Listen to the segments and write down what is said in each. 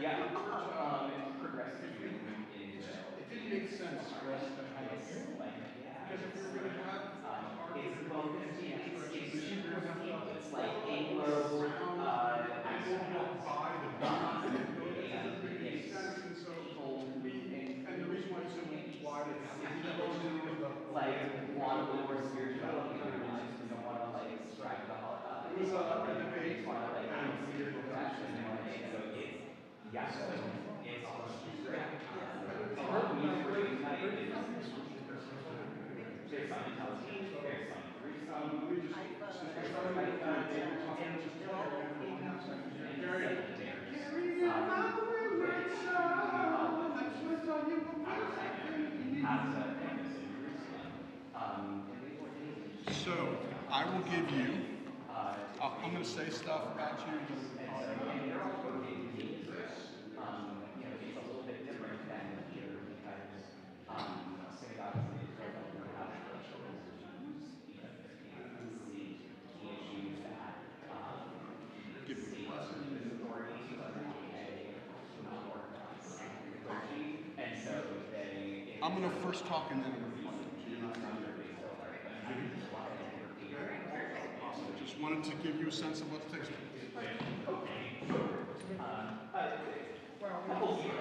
Yeah, progressive movement is, It didn't make sense for us to have it's like, yeah, because if we were going to have it's, well, it's super steep, it's like people Anglo, walk by the Vermont, buildings and go there, it and doesn't make any it's sense. And so people, and the reason why you said why did it happen? it's We people negotiated who, about like, want a little more spirituality in their lives, who don't wanna, like, strike the whole, it was a they debate just wanna, like, and have spiritual practice in their life, so it's, yeah, so it's great. A lot of music we're doing tonight is there's some intelligence, there's some gruesome, we just there's some like so I will give you. I'm going to say stuff about you. it's a little bit different than here because synagogue is issues that Give me a and so they I'm going to first talk and then I'm going to just wanted to give you a sense of what takes place. couple years,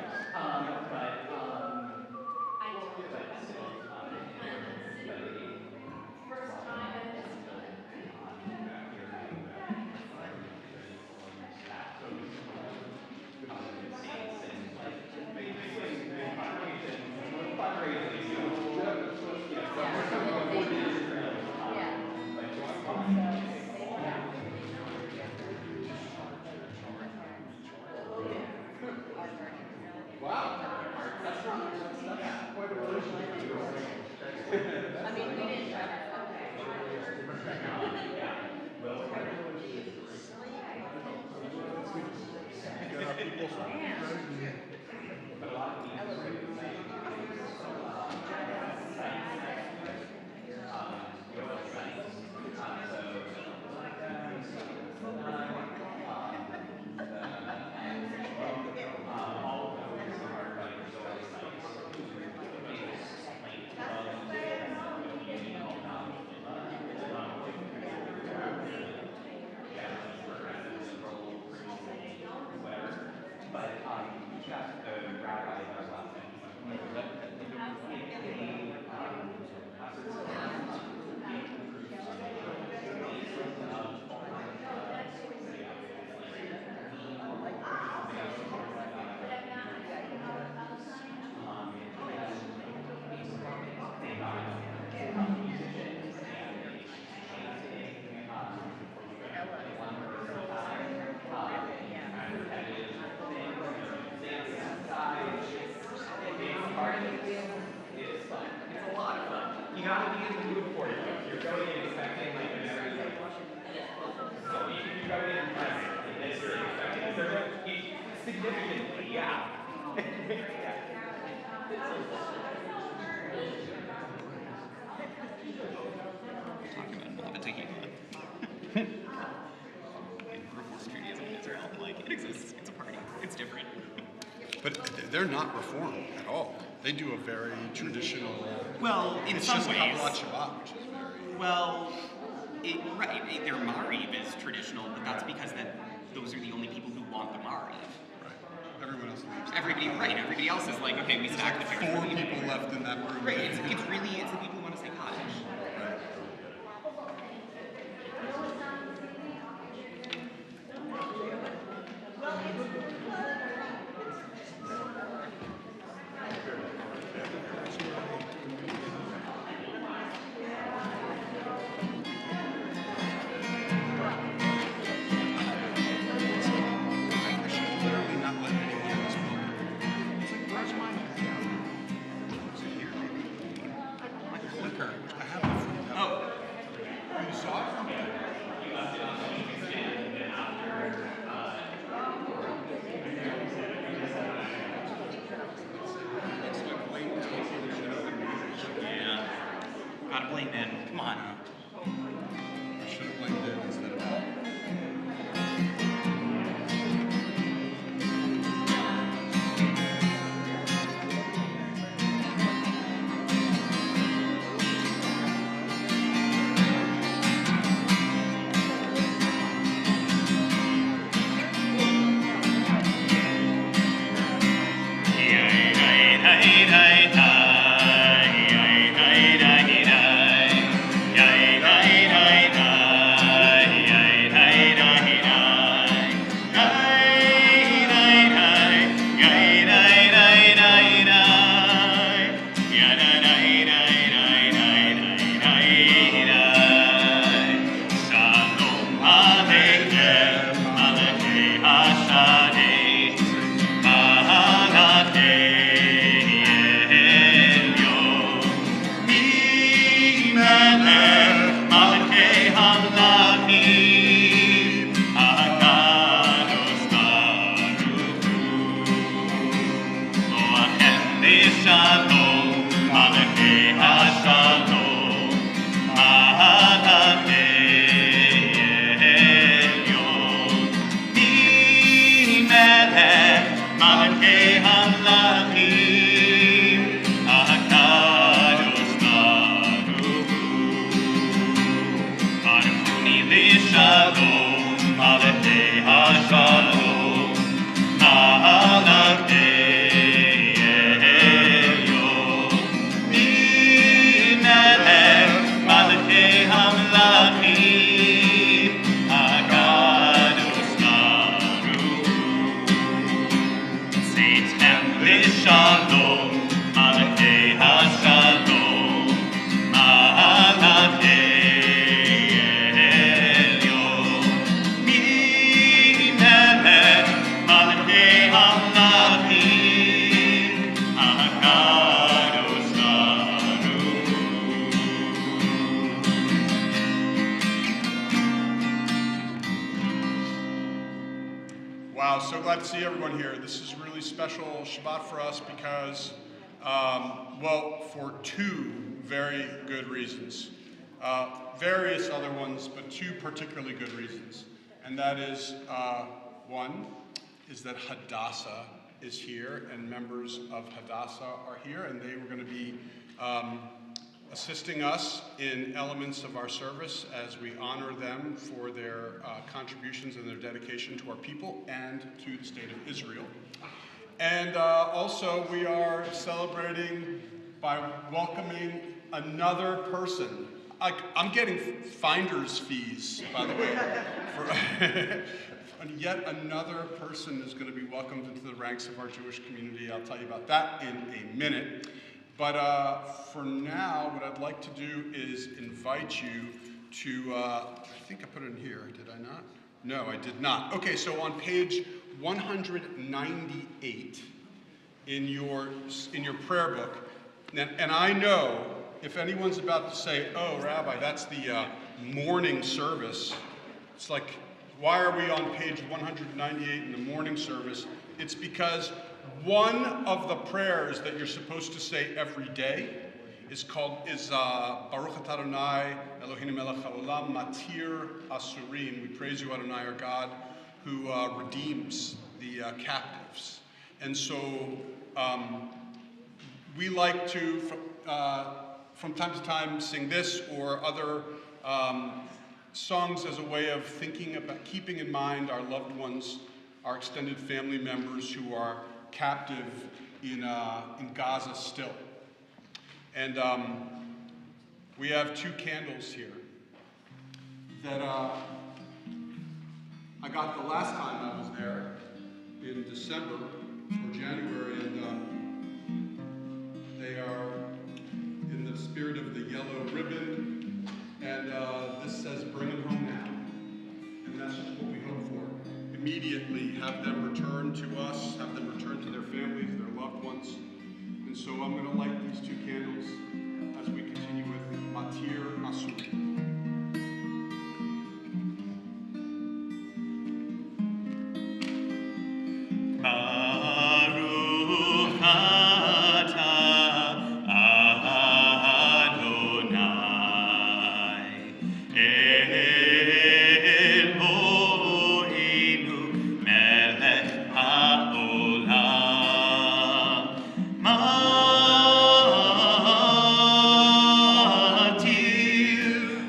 you gotta be in the mood for it. If you're going in expecting like a very so if you go in and you're expecting significantly, yeah. Talking about the Tehillah. Reform Judaism in Israel, like it exists, it's a party, it's different. But they're not reformed at all. They do a very traditional. Well, in it's some just ways. Kabbalat Shabbat, which is very. Well, their Mariv is traditional, but that's because those are the only people who want the Mariv. Right. Everyone else leaves. Everybody else is like, okay, we stack the figures. 4 people left in that room. Right, it's the people who want to say Kaddish. Right. Gotta blame them. Come on. I should have blamed it instead of that. Malachei Hamlachim, HaKadosh Baruch Hu. Barachuni Lishalom, Malachei HaShalom, Malachei Elyon. Mimelech, Malachei Hamlachim, HaKadosh Baruch Hu. Seitem Lishalom, Malachei HaShalom, Malachei Elyon. Mimelech, Malachei Hamlachim, HaKadosh Baruch Hu. Wow, so glad to see everyone here. This is a really special Shabbat for us because, well, for two very good reasons. Various other ones, but two particularly good reasons. And that is, one, is that Hadassah is here, and members of Hadassah are here, and they were going to be assisting us in elements of our service as we honor them for their contributions and their dedication to our people and to the state of Israel. And also we are celebrating by welcoming another person. I'm getting finder's fees, by the way. And yet another person is going to be welcomed into the ranks of our Jewish community. I'll tell you about that in a minute. But for now, what I'd like to do is invite you to, I think I put it in here, did I not? No, I did not. Okay, so on page 198 in your prayer book, and I know if anyone's about to say, oh, Rabbi, that's the morning service, it's like, why are we on page 198 in the morning service? It's because one of the prayers that you're supposed to say every day is Baruch Atah Adonai Eloheinu melech haolam matir asurim. We praise you, Adonai, our God, who redeems the captives. And so we like to, from time to time, sing this or other songs as a way of thinking about keeping in mind our loved ones, our extended family members who are captive in Gaza still. And we have two candles here that I got the last time I was there in December or January, and they are in the spirit of the yellow ribbon, and this says, bring them home now. And that's just what we hope for. Immediately have them return to us, have them return to their families, their loved ones. And so I'm going to light these two candles as we continue with Matir Asuri. Baruch atah Adonai Eloheinu melech haolam matir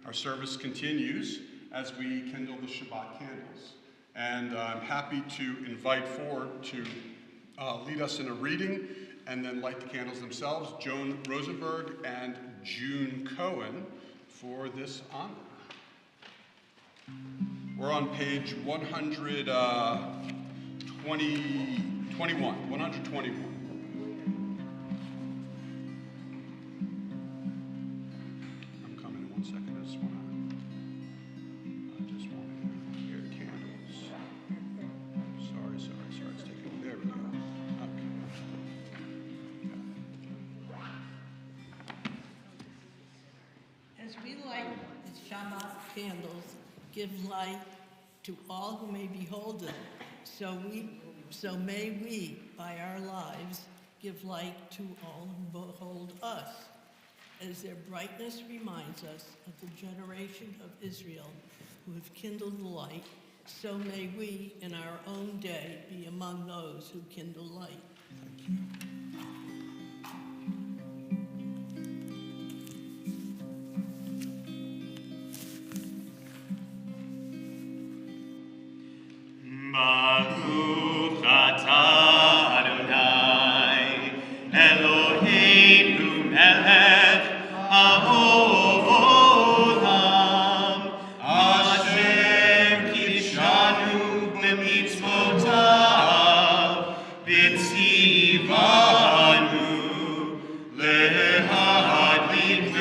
Our service continues as we kindle the Shabbat candles. And I'm happy to invite forward to lead us in a reading and then light the candles themselves, Joan Rosenberg and June Cohen for this honor. We're on page 121. I'm coming in 1 second. I just want to hear the candles. Sorry. It's taking. There we go. Okay. As we light the Shabbat candles, give light to all who may behold them. So may we, by our lives, give light to all who behold us, as their brightness reminds us of the generation of Israel who have kindled the light. So may we, in our own day, be among those who kindle light. Thank you. Baruch atah Adonai, Eloheinu melech haolam, asher kidshanu b'mitzvotav, v'tzivanu lehadlik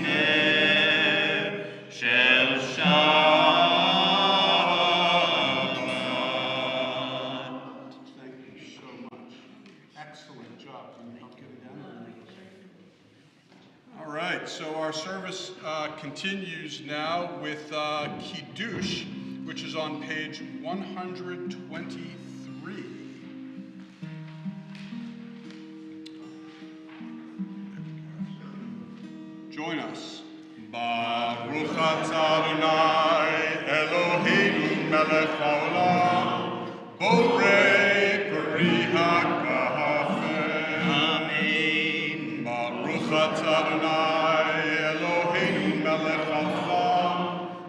ner shel Thank you so much. Excellent job. Can you help get it down? All right, so our service continues now with Kiddush, which is on page 123. Join us. Baruch atah Adonai Eloheinu melech haolam, borei peri hagafen. Amen. Baruch atah Adonai Eloheinu melech haolam,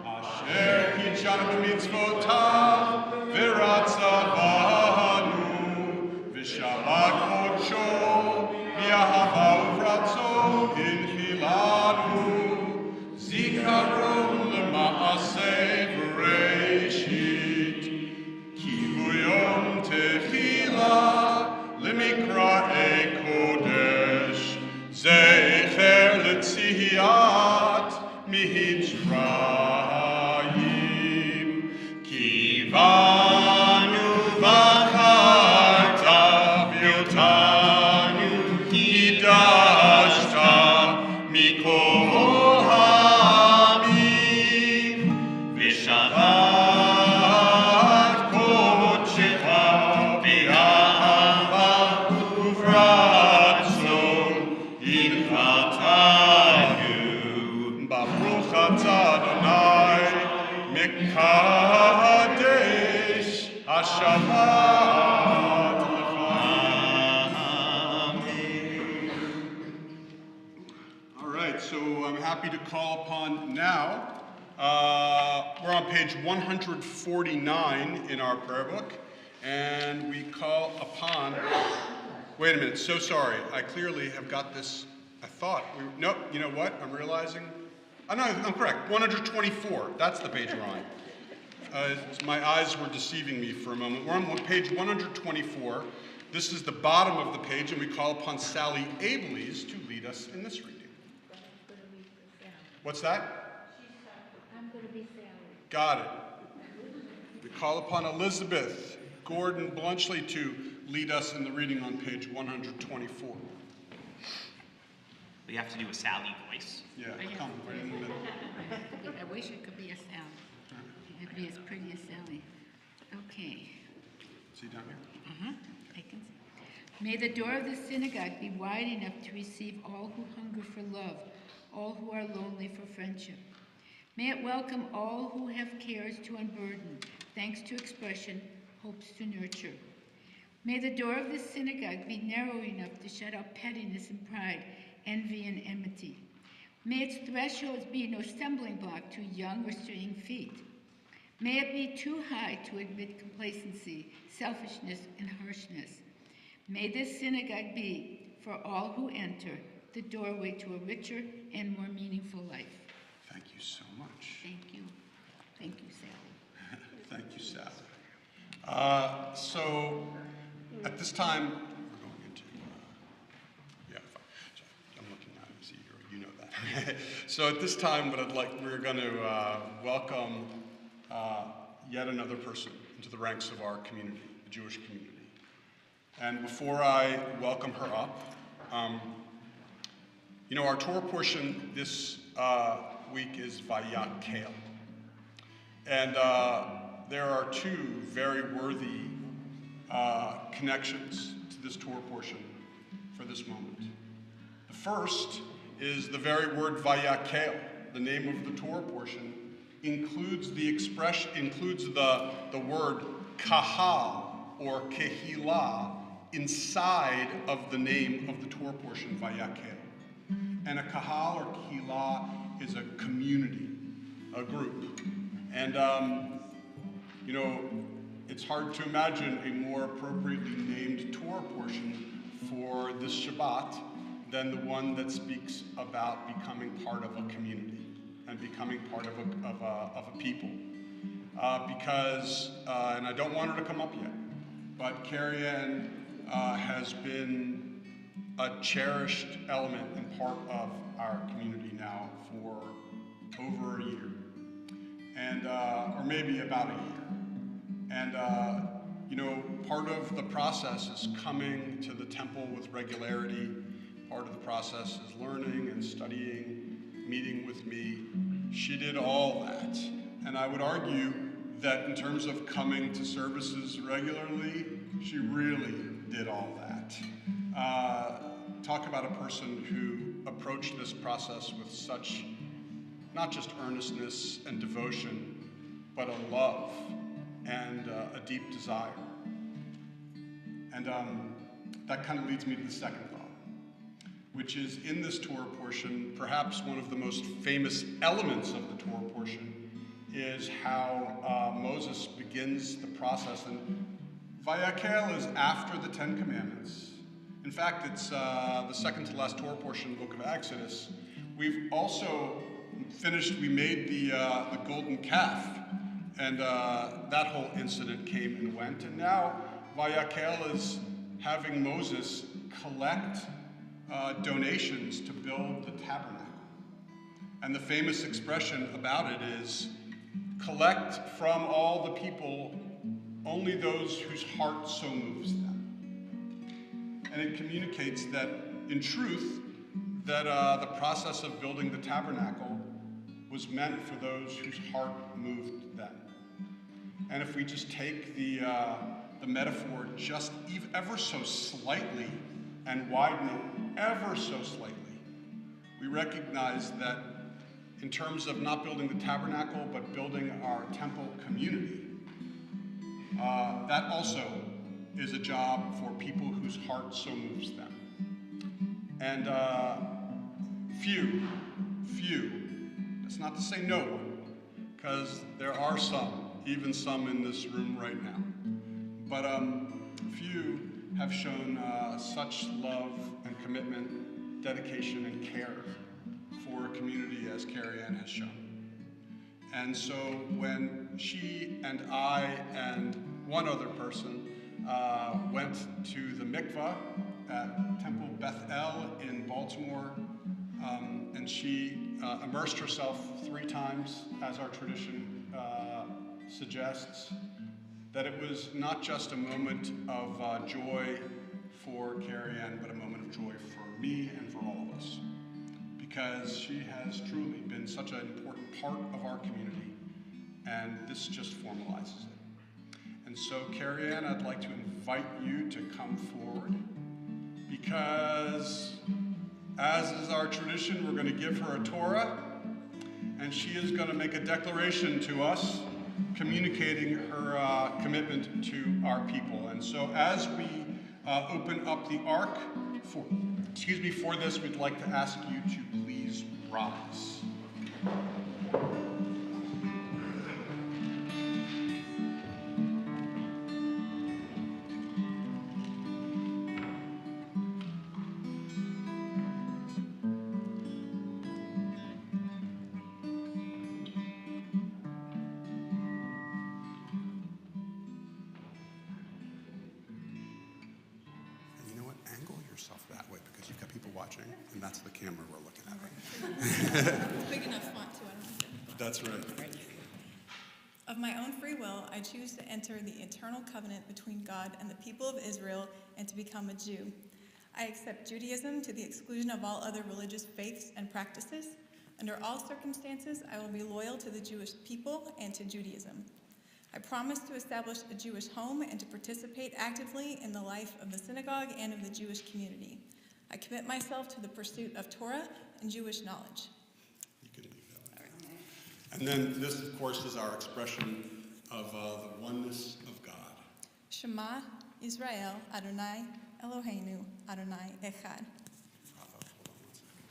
asher kidshanu b'mitzvotav v'ratzavanu v'shalach kodsho mi'ahava uvratzo hinchilanu zikaron lema'aseh v'reishit ki hu yom techila lemikra'ei kodesh zecher letziyat mitzrayim kivanu v'charta v'yotanu kidashta mikol ha'amim v'shabbat kodshecha v'ahava uvratzon inchatanu. Baruch atah Adonai mekadesh hashabbat lecha. All right, so I'm happy to call upon now. We're on page 149 in our prayer book, and we call upon. Wait a minute, so sorry. I clearly have got this. I thought. Nope, you know what? I'm realizing. No, I'm correct. 124. That's the page we're on. My eyes were deceiving me for a moment. We're on page 124. This is the bottom of the page, and we call upon Sally Ableys to lead us in this reading. What's that? I'm going to be Sally. Got it. We call upon Elizabeth Gordon Blunchley to lead us in the reading on page 124. We have to do a Sally voice. Yeah, come right in the middle. I wish it could be a Sally. It could be as pretty as Sally. Okay. See down here? I can see. May the door of the synagogue be wide enough to receive all who hunger for love, all who are lonely for friendship. May it welcome all who have cares to unburden, thanks to expression, hopes to nurture. May the door of the synagogue be narrow enough to shut out pettiness and pride, envy, and enmity. May its thresholds be no stumbling block to young or straying feet. May it be too high to admit complacency, selfishness, and harshness. May this synagogue be, for all who enter, the doorway to a richer and more meaningful life. Thank you so much. Thank you. Thank you, Sally. Thank you, Sally. So at this time, we're going into, yeah, fine. So I'm looking at it, see, you know that. So at this time, we're going to welcome yet another person into the ranks of our community, the Jewish community. And before I welcome her up, our Torah portion this week is Vayakel. And there are two very worthy connections to this Torah portion for this moment. The first is the very word Vayakel, the name of the Torah portion, includes the word kahal or kehillah inside of the name of the Torah portion, Vayakel. And a kahal or kehillah is a community, a group. And, it's hard to imagine a more appropriately named Torah portion for this Shabbat than the one that speaks about becoming part of a community and becoming part of a people. Because, and I don't want her to come up yet, but Carrie Ann has been a cherished element and part of our community now for over a year, and or maybe about a year. And part of the process is coming to the temple with regularity. Part of the process is learning and studying, meeting with me. She did all that. And I would argue that in terms of coming to services regularly, she really did all that. Talk about a person who approached this process with such, not just earnestness and devotion, but a love and a deep desire. And that kind of leads me to the second thought, which is in this Torah portion, perhaps one of the most famous elements of the Torah portion is how Moses begins the process. And Vayakel is after the Ten Commandments. In fact, it's the second to last Torah portion, the book of Exodus. We've also we made the golden calf, and that whole incident came and went. And now Vayakel is having Moses collect donations to build the tabernacle. And the famous expression about it is, collect from all the people only those whose heart so moves them. And it communicates that, in truth, that the process of building the tabernacle was meant for those whose heart moved them. And if we just take the metaphor just ever so slightly and widen it ever so slightly, we recognize that in terms of not building the tabernacle, but building our temple community, that also is a job for people whose heart so moves them. And few, that's not to say no one, because there are some, even some in this room right now. But few have shown such love and commitment, dedication, and care for a community as Carrie Ann has shown. And so when she and I and one other person went to the mikvah at Temple Beth El in Baltimore, and she immersed herself 3 times, as our tradition suggests, that it was not just a moment of joy for Carrie Ann, but a moment of joy for me and for all of us, because she has truly been such an important part of our community, and this just formalizes it. And so, Carrie Ann, I'd like to invite you to come forward, because as is our tradition, we're going to give her a Torah, and she is going to make a declaration to us, communicating her commitment to our people. And so as we open up the ark excuse me, for this, we'd like to ask you to please rise. And you know what? Angle yourself that way because you've got people watching, and that's the camera we're looking at. It's big enough font too, I don't have to. That's right. Of my own free will, I choose to enter the eternal covenant between God and the people of Israel and to become a Jew. I accept Judaism to the exclusion of all other religious faiths and practices. Under all circumstances, I will be loyal to the Jewish people and to Judaism. I promise to establish a Jewish home and to participate actively in the life of the synagogue and of the Jewish community. I commit myself to the pursuit of Torah and Jewish knowledge. You can leave that one. And then this, of course, is our expression of the oneness of God. Shema Israel Adonai Eloheinu Adonai Echad. Hold on one second.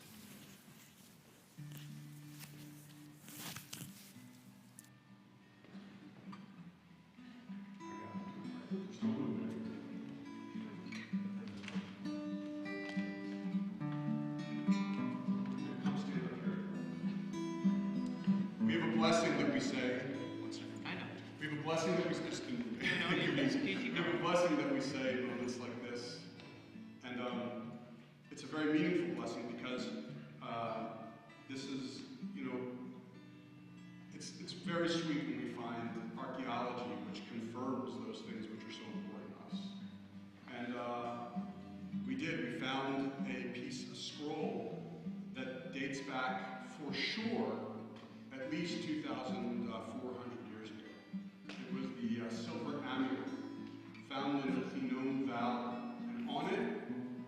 We have a blessing that we say. One second. I know. We have a blessing that we just can. No, you keep We have a blessing that we say in moments like this, and it's a very meaningful blessing because this is, it's very sweet when we find archaeology which confirms those things which are so important to us. And we found a scroll that dates back for sure at least 2,400 years ago. It was the silver amulet found in the Hinnom Valley, and on it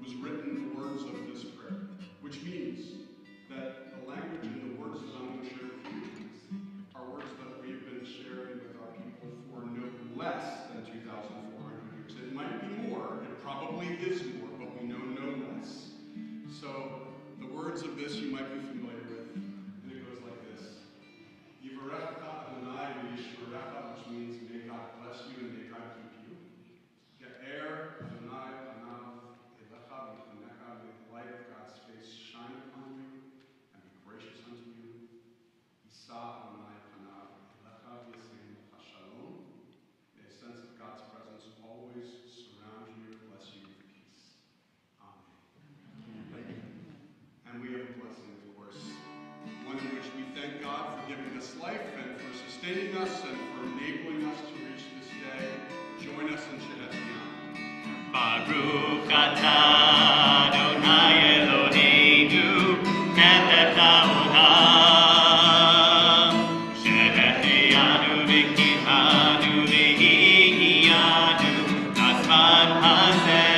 was written the words of this prayer, which means that the language and the words that I'm going to share with you are words that we have been sharing with our people for no less than 2,400 years. It might be more, it probably is more, but we know no less. So the words of this you might be familiar with, and it goes like this. Yivarecha Adonai v'yishmerecha, which means may God bless you and may God keep you. Ya'er Adonai panav elecha v'yichanecha, may the light of God's face shine upon you and be gracious unto you. Yisa Adonai panav elecha v'yisein lecha shalom. May a sense of God's presence always surround you and bless you with peace. Amen. And we have a blessing, of course, one in which we thank God for giving us life and for sustaining us and for enabling us to reach this day. Join us in Shehet Yam. Baruch atah Adonai Eloheinu melech haolam shehechianu v'kihanu v'hihiyanu b'zman hazeh.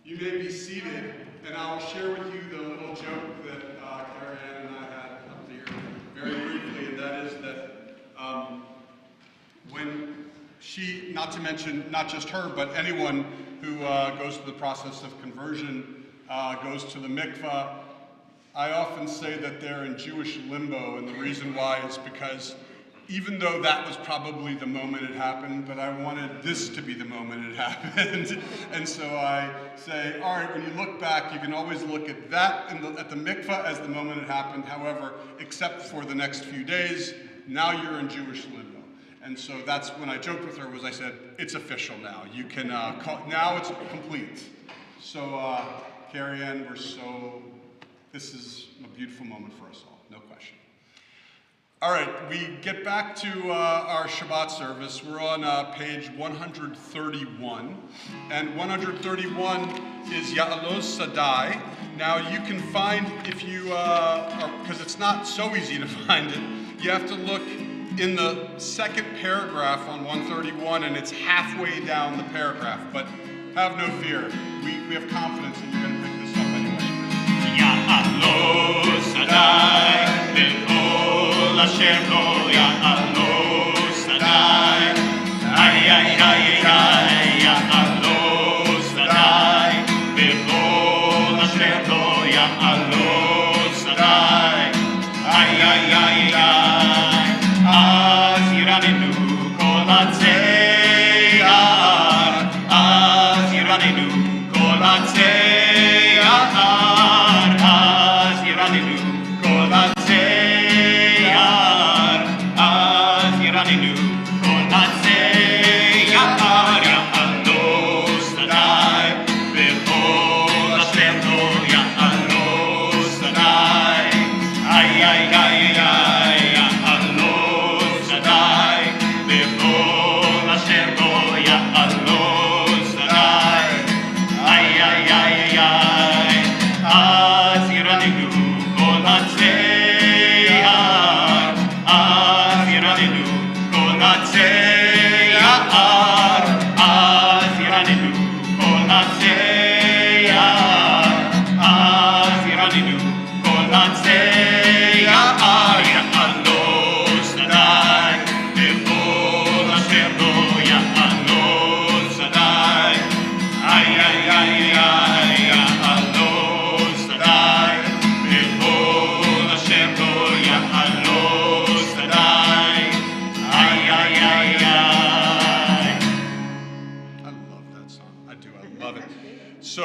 You may be seated, and I will share with you the little joke that Carrie Ann and I had up here very briefly, and that is that when she, not to mention not just her, but anyone who goes through the process of conversion, goes to the mikvah, I often say that they're in Jewish limbo, and the reason why is because even though that was probably the moment it happened, but I wanted this to be the moment it happened. And so I say, all right, when you look back, you can always look at that at the mikvah as the moment it happened. However, except for the next few days, now you're in Jewish limbo. And so that's when I joked with her, was I said, it's official now. You can, now it's complete. So Carrie Ann, this is a beautiful moment for us all, no question. All right, we get back to our Shabbat service. We're on page 131, and 131 is Ya'alos Sadai. Now you can find, if you, because it's not so easy to find it, you have to look in the second paragraph on 131, and it's halfway down the paragraph, but have no fear. We have confidence that you're going to pick this up anyway. Ya'alos Sadai, B'chol asher lo Ya'alos Sadai, ay ay ay ay, Ya'alos Sadai, B'chol asher lo Ya'alos Sadai, ay ay ay ay, az yiranenu kol hatzeiar, az yiranenu kol hatzeiar, az yiranenu kol hatzeiar, az yiranenu kol hatzeiar, Ya'alos Sadai, b'chol asher lo Ya'alos Sadai, ay ay ay ay, Ya'alos Sadai, b'chol asher lo Ya'alos Sadai, ay ay ay ay, az yiranenu kol hatzeiar, az yiranenu kol hatzeiar, az yiranenu kol hatzeiar, az yiranenu kol hatzeiar, Ya'alos Sadai, b'chol asher lo Ya'alos Sadai, ay ay ay ay, Ya'alos Sadai, b'chol asher lo Ya'alos Sadai, ay ay ay ay. I love that song. I do. I love it. So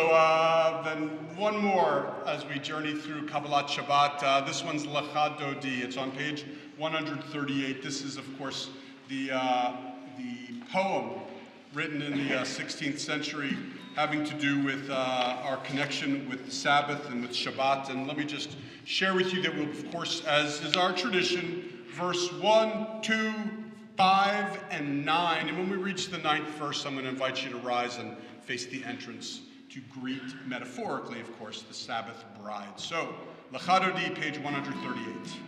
then one more as we journey through Kabbalat Shabbat. This one's Lecha Dodi. It's on page 138. This is, of course, the poem written in the 16th century having to do with our connection with the Sabbath and with Shabbat. And let me just share with you that we'll, of course, as is our tradition, verse 1, 2, 5, and 9. And when we reach the 9th verse, I'm going to invite you to rise and face the entrance to greet, metaphorically, of course, the Sabbath bride. So, Lecha Dodi, page 138.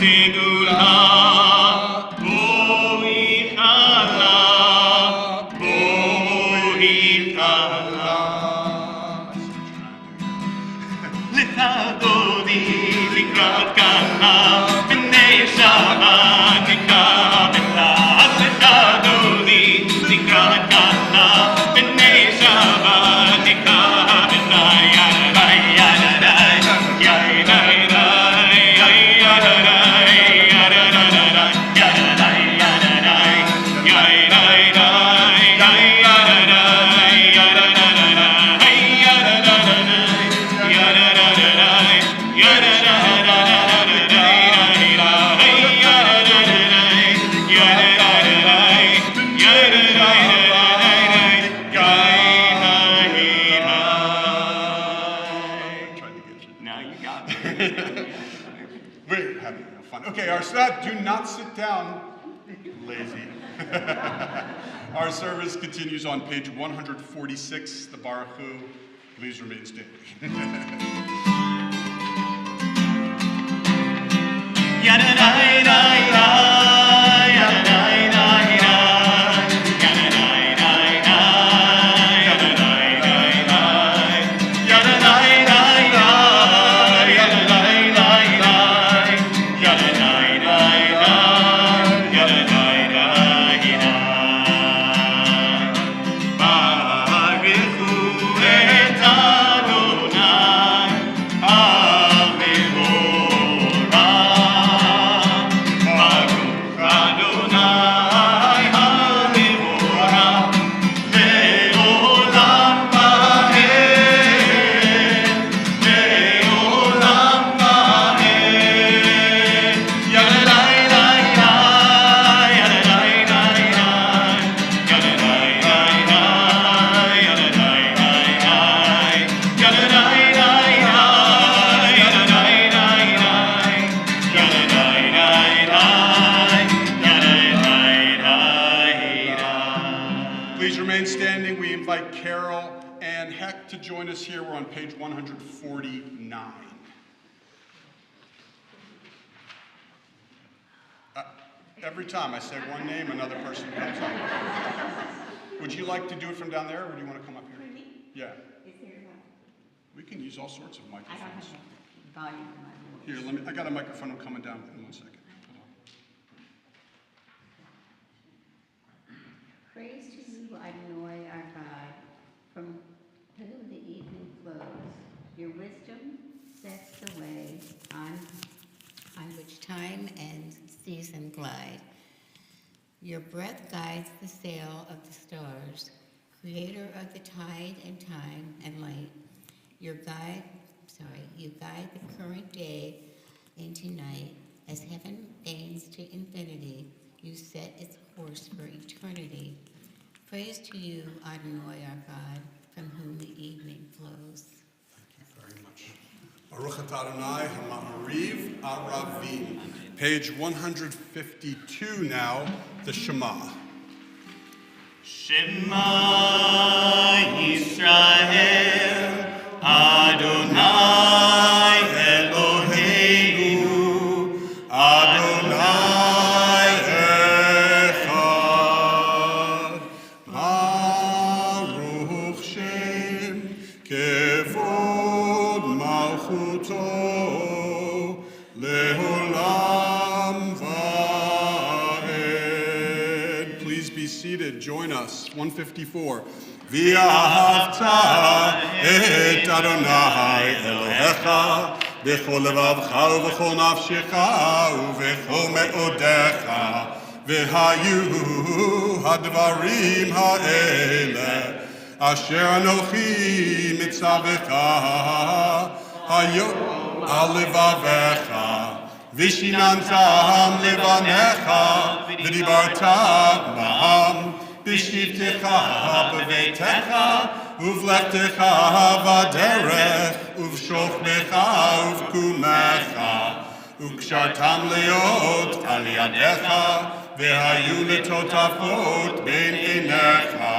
Segula, Boihala, לצדודי לקראת קנה בני שבת נקבלה לצדודי לקראת קנה בני שבת נקבלה ידעי ידעי ידעי We're having no fun. Okay, our staff, do not sit down. Lazy. Our service continues on page 146, the Baruch Hu. Please remain standing. Please remain standing. We invite Carol and Heck to join us here. We're on page 149. Every time I say one name, another person comes up. Would you like to do it from down there, or do you want to come up here? Yeah. We can use all sorts of microphones. Here, I got a microphone. I'm coming down in 1 second. Hold on. Praise to you, Adonai, our God, from whom the evening flows. Your wisdom sets the way on which time and season glide. Your breath guides the sail of the stars, creator of the tide and time and light. You guide the current day into night. As heaven bends to infinity, you set its course for eternity. Praise to you, Adonai, our God, from whom the evening flows. Thank you very much. Baruch atah Adonai ha'ma'ariv aravim. Page 152 now, the Shema. Shema Yisrael, Adonai Eloheinu, Adonai Echad, Baruch Shem, Kevod Malchuto, Leolam Vaed. Please be seated. Join us. 154. V'ahavta et Adonai Elohecha b'chol levavcha u'b'chol nafshecha u'b'chol me'odecha v'hayu hadvarim ha'ele asher anochi mitzavecha hayom al levavecha v'shinantam levanecha v'dibarta ma'am B'shivtecha b'veitecha, uvlechtecha v'derech, uv'shochnecha uv'kumecha, u'kshartam leot al yadecha, v'hayu letotafot ben einecha,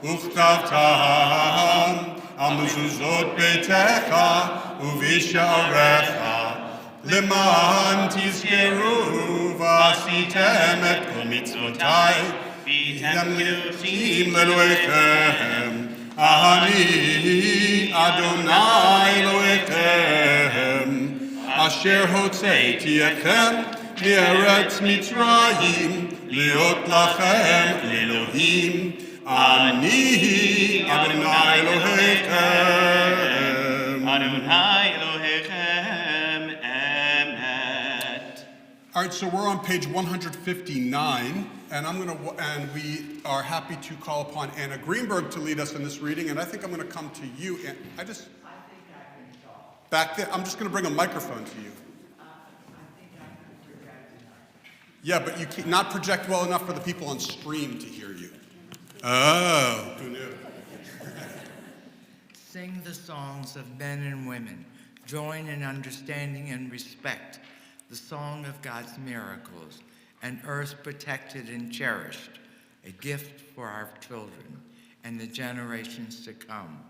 u'chtavtam al mezuzot beitecha, uv'isha'arecha, leman tizkeru v'asitem et kol mitzvotai, Yamlichim leloechem, Ani Adonai Elohechem, Asher hotzeiti etchem, Me'eretz Mitzrayim, Liot lachem Elohim, Ani Adonai Elohechem. Adonai Elohechem Emet. All right, so we're on page 159, and we are happy to call upon Anna Greenberg to lead us in this reading, and I think I'm going to come to you. And I think I can talk. Back there, I'm just going to bring a microphone to you. I think I can project tonight. Yeah, but you can't not project well enough for the people on stream to hear you. Oh, who knew? Sing the songs of men and women. Join in understanding and respect the song of God's miracles, an earth protected and cherished, a gift for our children and the generations to come.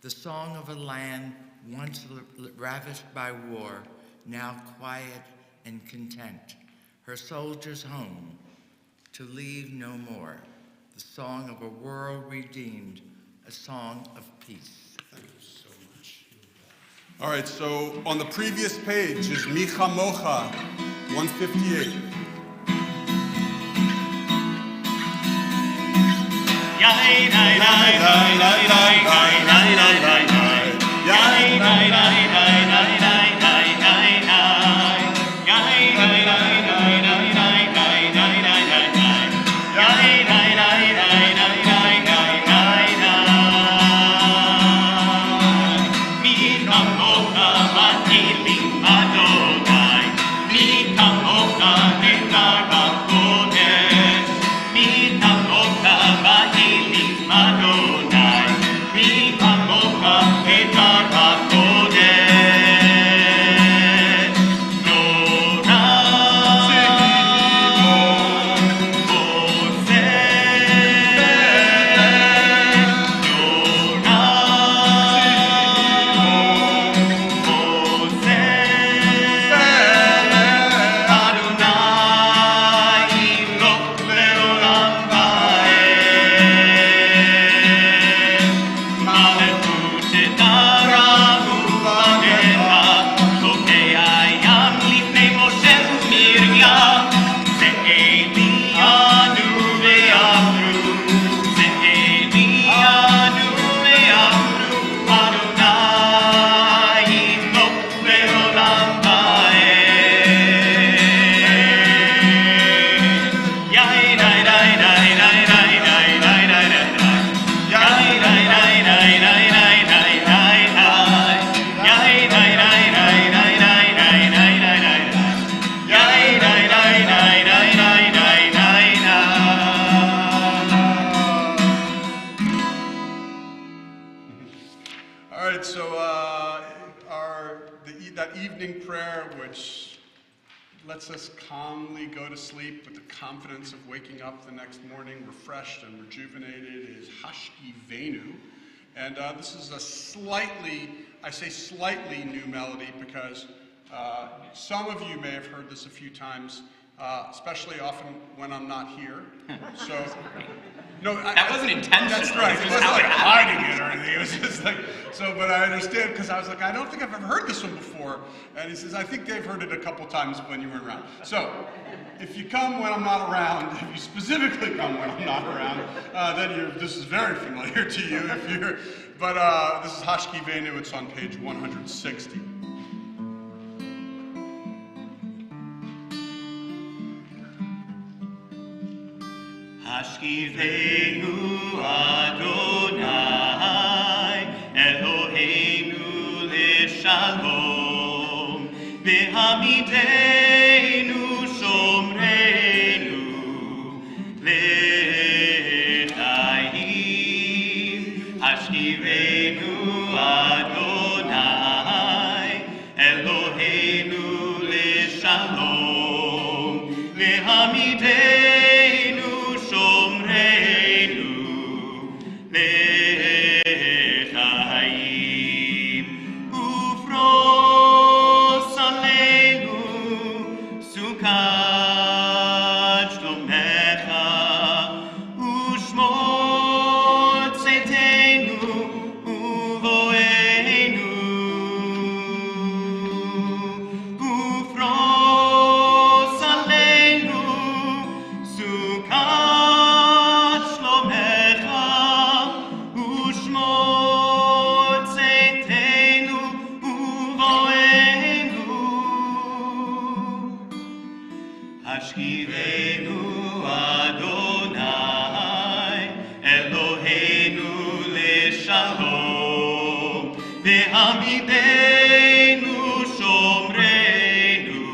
The song of a land once ravished by war, now quiet and content, her soldiers home, to leave no more. The song of a world redeemed, a song of peace. Thank you so much. All right, so on the previous page is Micha Mocha, 158. Lets us calmly go to sleep with the confidence of waking up the next morning refreshed and rejuvenated is Hashki Venu. And this is a slightly, I say slightly new melody because some of you may have heard this a few times, especially often when I'm not here. So, no, that wasn't intentional. That's right. It wasn't like hiding it or anything. It was just like, so, but I understand because I was like, I don't think I've ever heard this one before. And he says, I think they've heard it a couple times when you were around. So, if you come when I'm not around, if you specifically come when I'm not around, then this is very familiar to you. But this is Hashki Venu. It's on page 160. Hashkivenu Adonai Eloheinu leShalom V'hamidenu shomreinu leChaim Hashkivenu Adonai Eloheinu leShalom V'hamidenu עמידנו שומרנו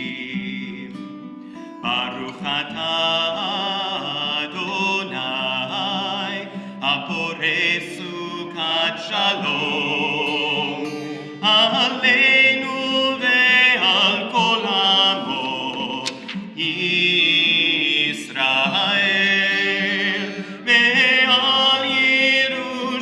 לחיים. ברוך אתה אדוני הפורס סוכת שלום עלינו ועל כל עמו ישראל ועל ירושלים.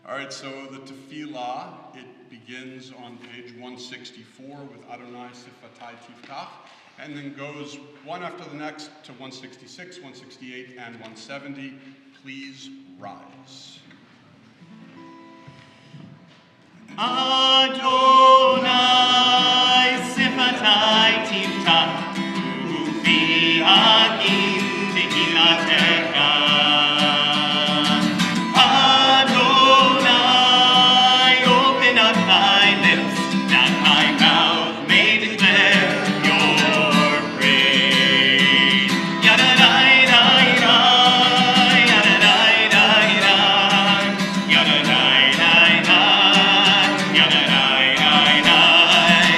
All right, so the tefillah, it begins on page 164 with Adonai Sifatai Tiftach, and then goes one after the next to 166, 168, and 170. Please rise. Adonai Sifatai Tiftach Ufi Akim Tehilatecha. Adonai, open up thy lips, that my mouth may declare your praise. Yadadai-dai-dai, yadadai-dai-dai, yadadai-dai-dai, yadadai-dai-dai,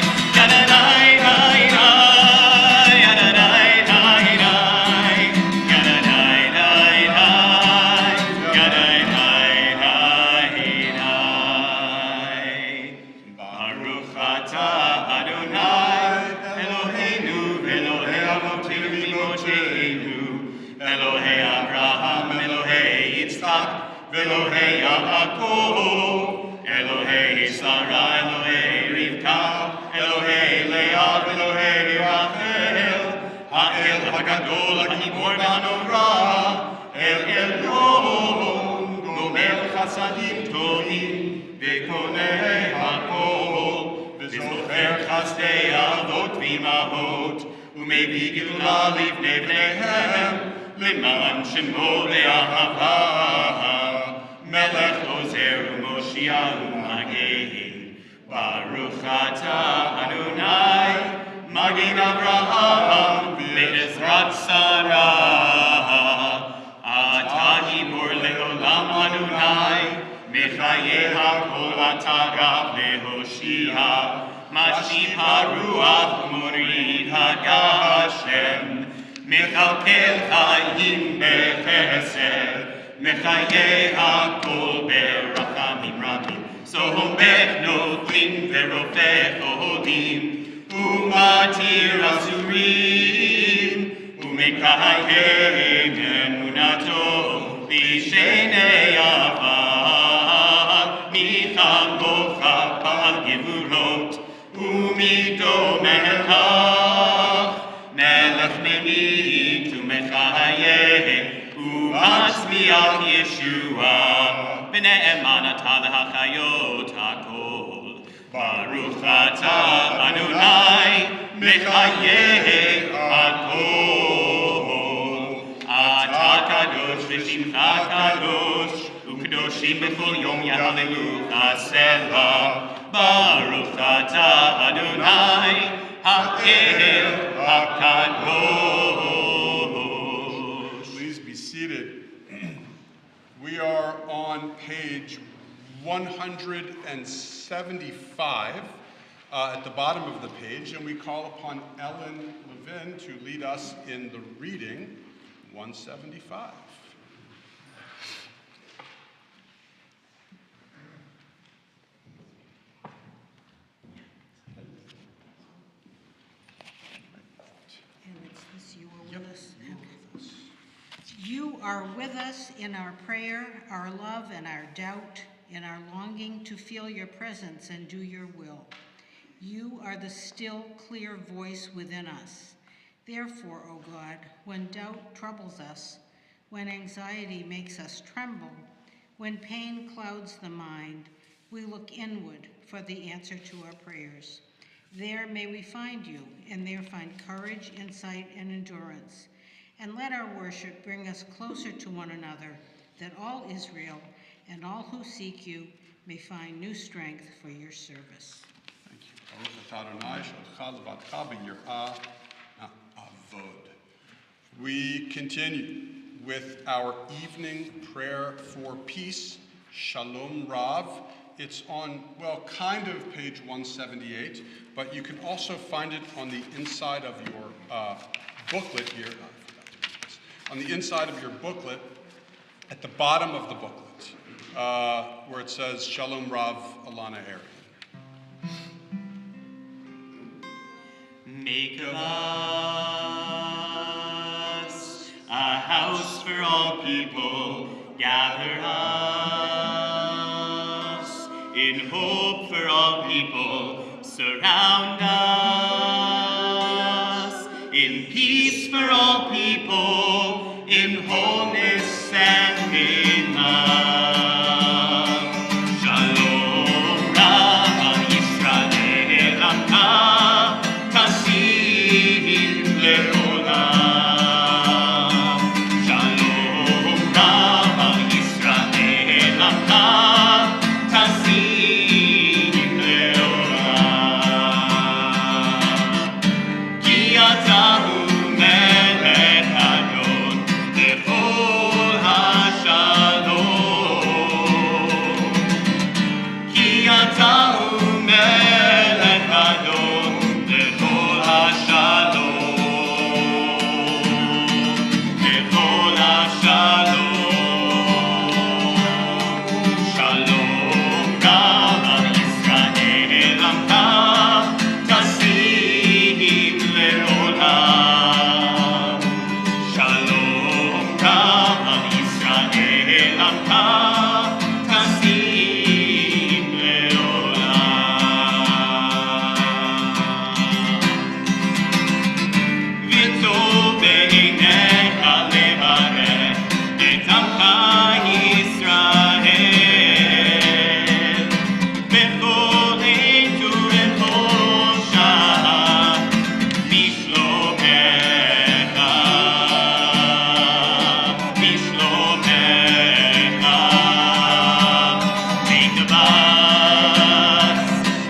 yadadai-dai-dai, yadadai-dai-dai, yadadai-dai-dai. Baruch atah Adonai Eloheinu Elohei Avotenu V'Imotzeinu Elohei Abraham Elohei Yitzchak Elohei Yaakov Elohei Sarah Elohei Rivka Elohei Leah Elohei Rachel Ha'el HaGadol HaGibor VaHanorah El Elyon Gomel Chasadim Tovim V'Konei HaKol V'Zocher Chasdei Avot V'Imahot U'Mevii Geula Livnei Bneihem L'man Shemo Be'ahava Melech Ozer U'Moshiach U'Magen Baruch atah Adonai Magen Avraham Ve'ezrat Sarah Atah Gibor Le'olam Adonai Mechayeh HaKol Atah Rav Le'Hoshia Mashib HaRuach Morid HaGashem Mechalkel Chayim Bechesed Mechayeh HaKol Berachamim Rabim Sohomech Noflim Verofech Ohodim Umatir Asurim Umekayem Emunato B'Shenei Avad Michal Bocha Pal Gevurot Umido Melech Melech Memit Umechayeh Umatzmiach Yeshua B'ne'eman atah l'hachayot hakol Baruch atah Adonai Mechayeh hakol Atah kadosh v'shimcha kadosh U'kadoshim b'chol yom yahalelucha selah Baruch atah Adonai Ha'el HaKadosh. Please be seated. We are on page 175 at the bottom of the page, and we call upon Ellen Levin to lead us in the reading 175. You are with us in our prayer, our love, and our doubt, in our longing to feel your presence and do your will. You are the still, clear voice within us. Therefore, O God, when doubt troubles us, when anxiety makes us tremble, when pain clouds the mind, we look inward for the answer to our prayers. There may we find you, and there find courage, insight, and endurance. And let our worship bring us closer to one another, that all Israel and all who seek you may find new strength for your service. Thank you. Baruch atah Adonai, she'otecha levatcha b'yirah na'avod. We continue with our evening prayer for peace, Shalom Rav. It's on, well, kind of page 178, but you can also find it on the inside of your booklet here. I forgot to do this. On the inside of your booklet, at the bottom of the booklet, where it says Shalom Rav Alana Eri. Make of us a house for all people, gather us in hope for all people, surround us in peace for all people, in wholeness and in love. Shalom Rav Yisrael Ata Tasim Leolam. Shalom Rav Yisrael Ata Tasim Leolam. Ki Ata Hu Melech Adon Lechol HaShalom. Ki Ata Hu Melech Adon Lechol HaShalom. Lechol HaShalom. Shalom Rav Yisrael Amta Tasim Leolam. Shalom Rav Yisrael Amta Tasim Leolam. V'tov beinecha levarech et amcha Yisrael. Bechol eitu v'chol shah bishlomecha. Bishlomecha. Make of us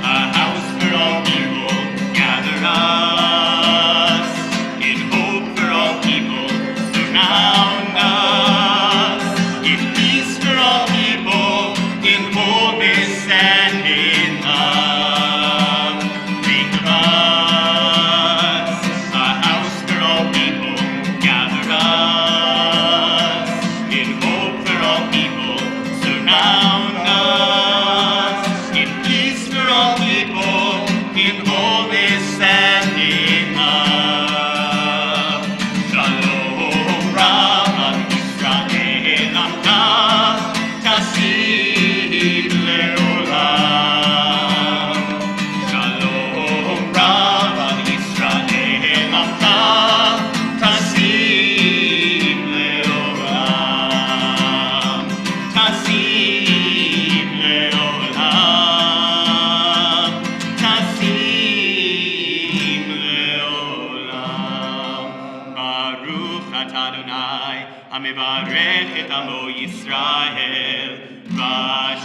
a house for all people, gather us in hope for all people, surround us in peace for all people, in wholeness and in love. Make of us a house for all people, gather us in hope for all people, surround us in peace for all people, in wholeness and in love. Shalom Rav Yisrael Amta Tasim Leolam. Shalom Rav Yisrael Amta Tasim Leolam. Tasim Leolam. Tasim Leolam. Baruch atah Adonai hamevarech et amo Yisrael v'shalom.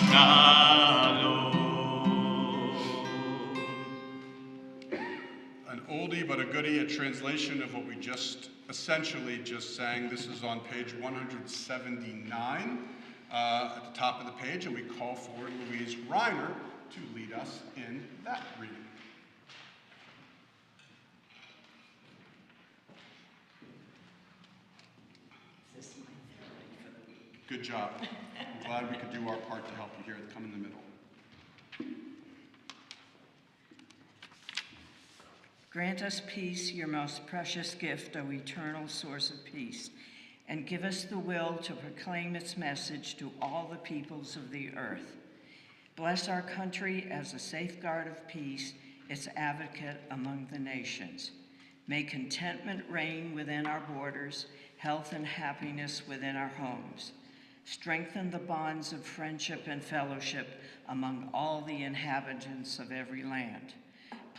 An oldie but a goodie, a translation of what we essentially just sang. This is on page 179 at the top of the page, and we call forward Louise Reiner to lead us in that reading. Good job. I'm glad we could do our part to help you here. Come in the middle. Grant us peace, your most precious gift, O eternal source of peace, and give us the will to proclaim its message to all the peoples of the earth. Bless our country as a safeguard of peace, its advocate among the nations. May contentment reign within our borders, health and happiness within our homes. Strengthen the bonds of friendship and fellowship among all the inhabitants of every land.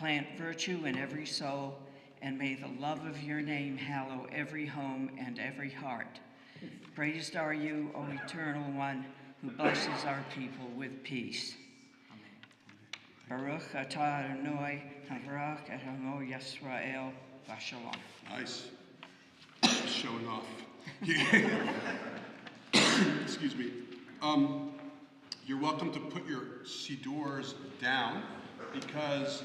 Plant virtue in every soul, and may the love of your name hallow every home and every heart. Praised are you, O Eternal One, who blesses our people with peace. Baruch atah Adonai, Havarach Adonai Yisrael, Vashalom. Nice. Showing off. Excuse me. You're welcome to put your sidors down because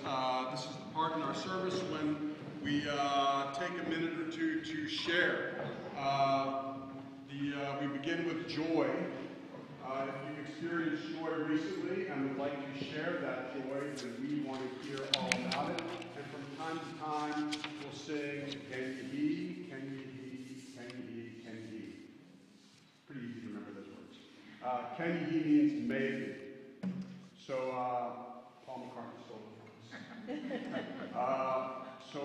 this is the part in our service when we take a minute or two to share. We begin with joy. If you've experienced joy recently and would like to share that joy, then we want to hear all about it. And from time to time, we'll sing, can you he, can you he, can you he, can you he. Pretty easy to remember those words. Can you he means maybe. So, Paul McCartney stole it from us. So,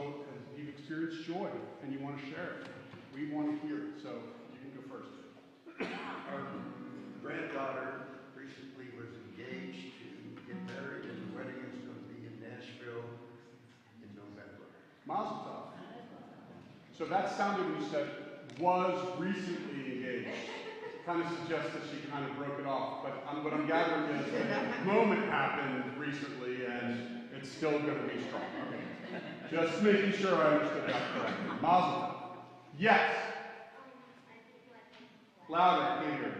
if you've experienced joy and you want to share it, we want to hear it. So, you can go first. Our granddaughter recently was engaged to get married, and the wedding is going to be in Nashville in November. Mazel tov. So that sounded when you said was recently engaged. Kind of suggests that she kind of broke it off. But what I'm gathering is that the moment happened recently, and it's still going to be strong. Okay. Just making sure I understood that correctly. Mazel tov. Yes. Louder, can't hear.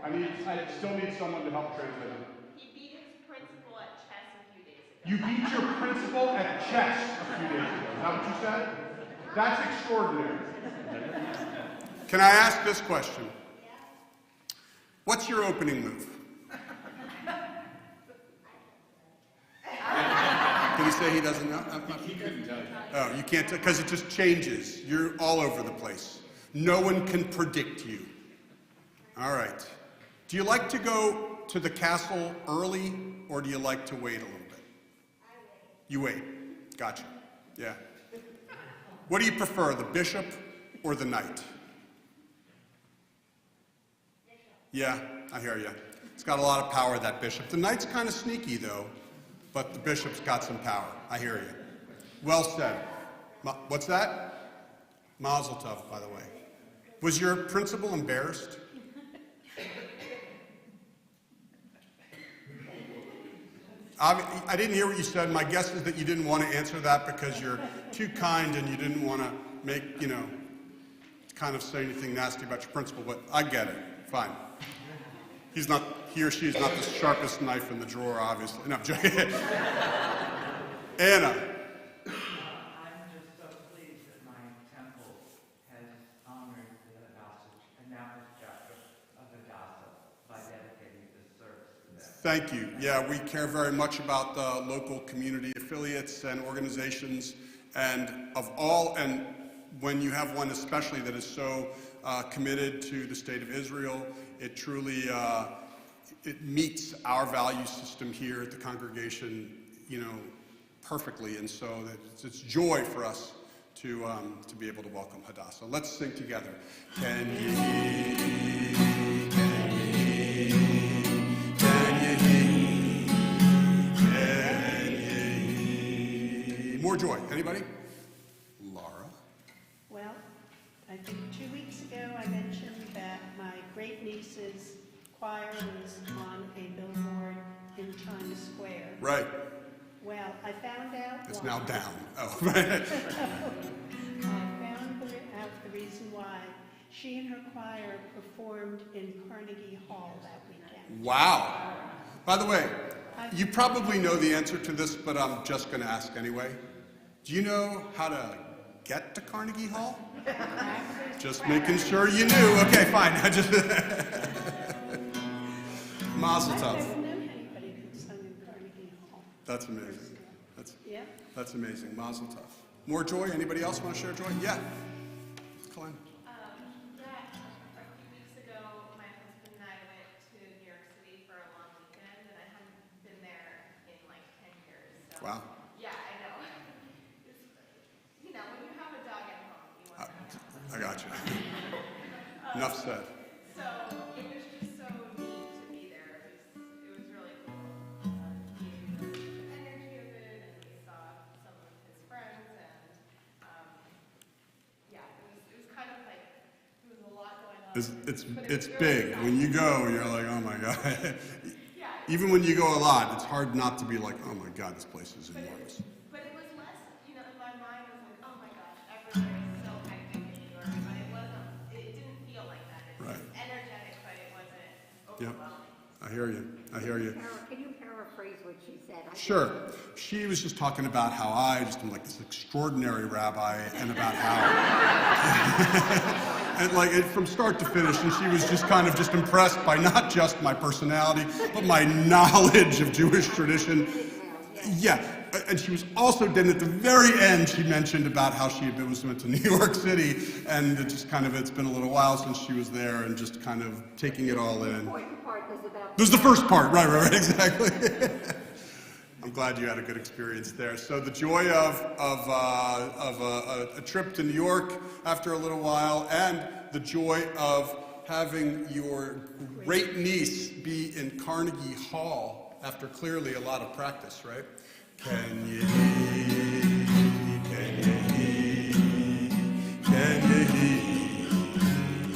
I still need someone to help translate it. He beat his principal at chess a few days ago. You beat your principal at chess a few days ago. Is that what you said? That's extraordinary. Can I ask this question? What's your opening move? Did he say he doesn't know? He couldn't tell you. Oh, you can't tell, because it just changes. You're all over the place. No one can predict you. All right. Do you like to go to the castle early, or do you like to wait a little bit? You wait. Gotcha. Yeah. What do you prefer, the bishop or the knight? Yeah, I hear you. It's got a lot of power, that bishop. The knight's kind of sneaky, though, but the bishop's got some power. I hear you. Well said. What's that? Mazel tov, by the way. Was your principal embarrassed? I didn't hear what you said. My guess is that you didn't want to answer that because you're too kind and you didn't want to make, kind of say anything nasty about your principal, but I get it. Fine. He or she is not the sharpest knife in the drawer, obviously. No, I'm joking. Anna. I'm just so pleased that my temple has honored the Annapolis chapter of Hadassah by dedicating this service to them. Thank you. Yeah, we care very much about the local community affiliates and organizations, and when you have one especially that is so committed to the state of Israel, it truly it meets our value system here at the congregation, perfectly, and so it's joy for us to be able to welcome Hadassah. Let's sing together. Can you hear? Can you hear? Can you hear? Can you hear? More joy. Anybody? Laura. Well, I think 2 weeks ago I mentioned that my great niece's choir was on a billboard in Times Square. Right. Well, I found out It's why. now down. Oh. I found out the reason why. She and her choir performed in Carnegie Hall that weekend. Wow. By the way, you probably know the answer to this, but I'm just going to ask anyway. Do you know how to get to Carnegie Hall? Just making sure you knew. Okay, fine. Mazel tov. I've never known anybody who sung in Carnegie Hall. That's amazing. That's Yeah. amazing. Mazel tov. More joy? Anybody else want to share joy? Yeah. Colin. A few weeks ago, my husband and I went to New York City for a long weekend, and I hadn't been there in like 10 years. So, Wow. Yeah, I know. When you have a dog at home, you want to I got you. Enough said. So it was just so neat to be there. It was really It's big. When you go, you're like, oh my God. Even when you go a lot, it's hard not to be like, oh my God, this place is enormous. But it was less, in my mind it was like, oh my gosh, everywhere is so hectic in New York, but it didn't feel like that. It was energetic, but it wasn't overwhelming. I hear you. Can you paraphrase what she said? Sure. She was just talking about how I just am like this extraordinary rabbi, and about how and like from start to finish, and she was just kind of just impressed by not just my personality, but my knowledge of Jewish tradition. Yeah, and she was also, then at the very end, she mentioned about how she went to New York City, and it just kind of, it's been a little while since she was there, and just kind of taking it all in. This is the first part, right, exactly. I'm glad you had a good experience there. So the joy of a trip to New York after a little while, and the joy of having your great niece be in Carnegie Hall after clearly a lot of practice, right? Can you hear? Can you hear? Can you hear?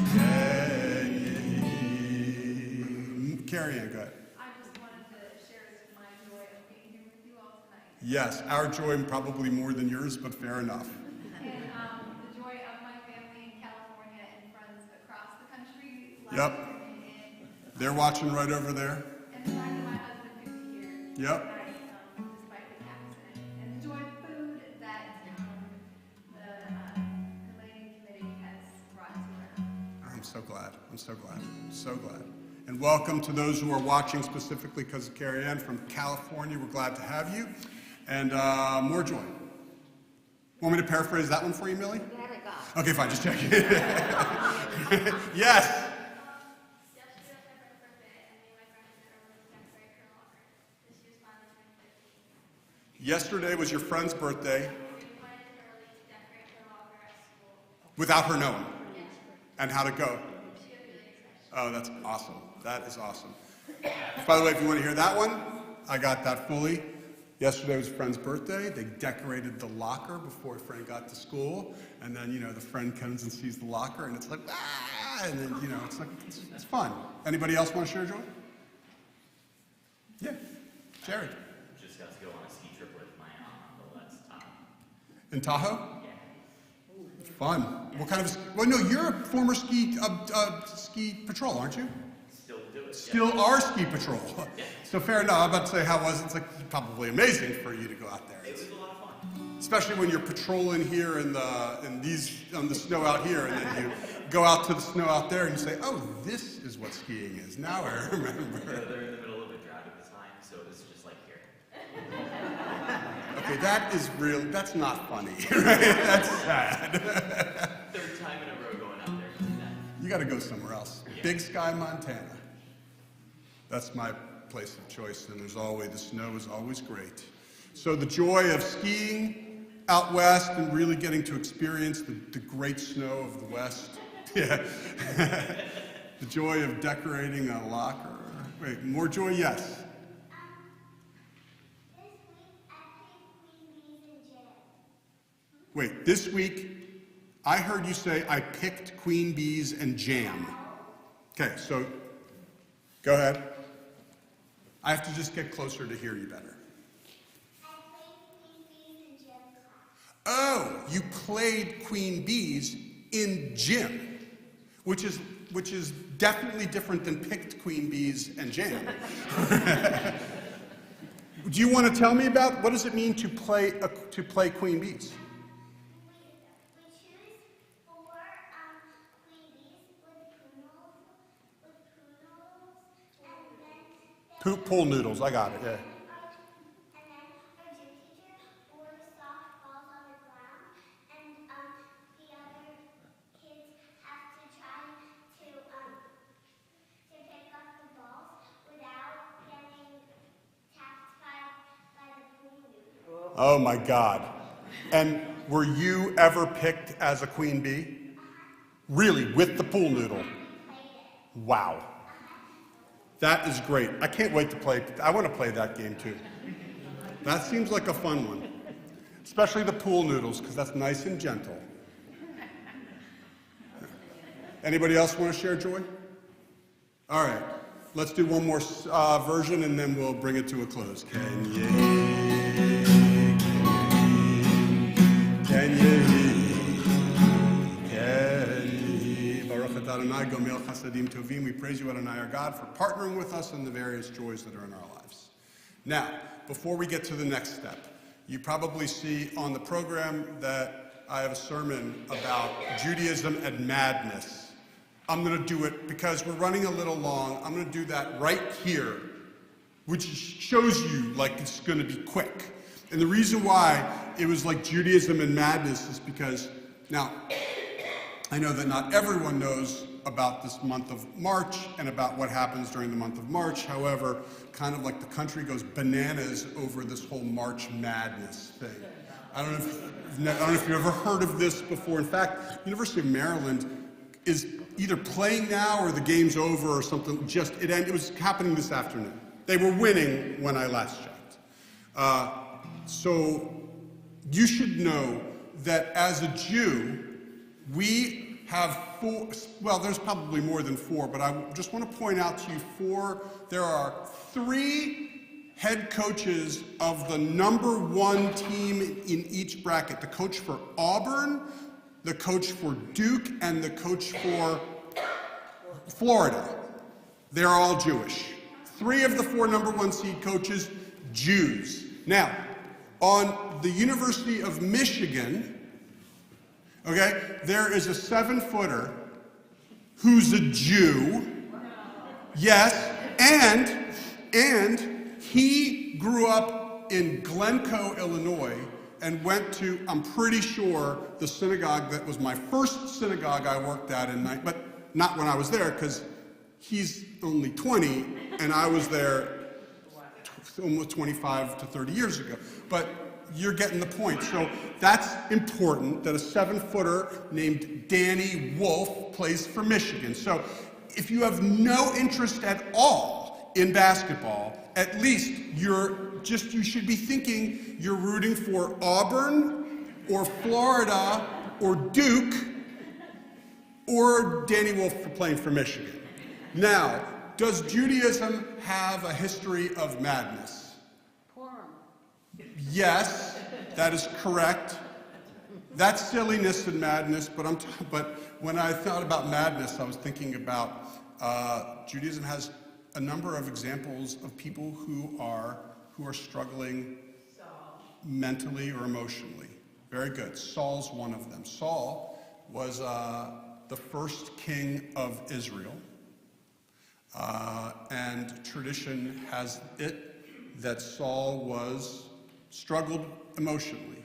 Can you hear? Carrie Ann, go ahead. I just wanted to share my joy of being here with you all tonight. Yes, our joy probably more than yours, but fair enough. And the joy of my family in California and friends across the country. Yep. They're watching right over there. And the fact that my husband could be here Yep. tonight, despite his accident. And the joy of food that the Elaine Committee has brought to her. I'm so glad. And welcome to those who are watching specifically because of Carrie Ann from California. We're glad to have you. And more joy. Want me to paraphrase that one for you, Millie? Okay, fine, just checking. Yes. Yesterday was your friend's birthday. Without her knowing. And how'd it go? Oh, that's awesome. That is awesome. By the way, if you want to hear that one, I got that fully. Yesterday was a friend's birthday. They decorated the locker before Frank got to school. And then, the friend comes and sees the locker, and it's like, ah! And then, it's like, it's fun. Anybody else want to share joy? Yeah. Jared. Just got to go on a ski trip with my last time. In Tahoe? Yeah. Fun. What kind of? Well, no, you're a former ski patrol, aren't you? Still do it. Still are ski patrol. Yeah. So fair enough. I'm about to say how was it? It's like probably amazing for you to go out there. It was a lot of fun. Especially when you're patrolling here on the snow out here, and then you go out to the snow out there and you say, oh, this is what skiing is. Now I remember. They're in the middle of a drought at the time, so it was just like here. Okay, that is real. That's not funny, right? That's sad. Third time in a row going out there doing that. You got to go somewhere else. Yeah. Big Sky, Montana. That's my place of choice, and the snow is always great. So the joy of skiing out west and really getting to experience the great snow of the west. Yeah. The joy of decorating a locker. Wait, more joy? Yes. Wait, this week, I heard you say I picked queen bees and jam. Okay, so go ahead. I have to just get closer to hear you better. Oh, you played queen bees in gym, which is definitely different than picked queen bees and jam. Do you want to tell me about what does it mean to play queen bees? Pool noodles, I got it, yeah. Oh my God. And were you ever picked as a queen bee? Really, with the pool noodle? Wow. That is great. I can't wait to play. I want to play that game too. That seems like a fun one. Especially the pool noodles, because that's nice and gentle. Anybody else want to share joy? All right, let's do one more version and then we'll bring it to a close. Can ye, Baruch atah Adonai Gomel Chasadim Tovim. We praise you, Adonai, our God, for partnering with us in the various joys that are in our lives. Now, before we get to the next step, you probably see on the program that I have a sermon about Judaism and madness. I'm going to do it because we're running a little long. I'm going to do that right here, which shows you like it's going to be quick. And the reason why it was like Judaism and madness is because, now, I know that not everyone knows about this month of March and about what happens during the month of March. However, kind of like the country goes bananas over this whole March Madness thing. I don't know if you've ever heard of this before. In fact, University of Maryland is either playing now or the game's over or something. It was happening this afternoon. They were winning when I last checked. So you should know that as a Jew, we have four, well, there's probably more than four, but I just want to point out to you there are 3 head coaches of the #1 team in each bracket. The coach for Auburn, the coach for Duke, and the coach for Florida. They're all Jewish. 3 of the 4 #1 seed coaches, Jews. Now, on the University of Michigan, okay, there is a 7-footer who's a Jew. Yes, and he grew up in Glencoe, Illinois, and went to, I'm pretty sure, the synagogue that was my first synagogue I worked at but not when I was there, because he's only 20, and I was there almost 25 to 30 years ago. But you're getting the point. So that's important that a 7-footer named Danny Wolf plays for Michigan. So if you have no interest at all in basketball, at least you should be thinking you're rooting for Auburn or Florida or Duke or Danny Wolf for playing for Michigan. Now, does Judaism have a history of madness? Yes, that is correct. That's silliness and madness, but when I thought about madness, I was thinking about Judaism has a number of examples of people who are struggling mentally or emotionally. Very good. Saul's one of them. Saul was the first king of Israel, and tradition has it that Saul struggled emotionally.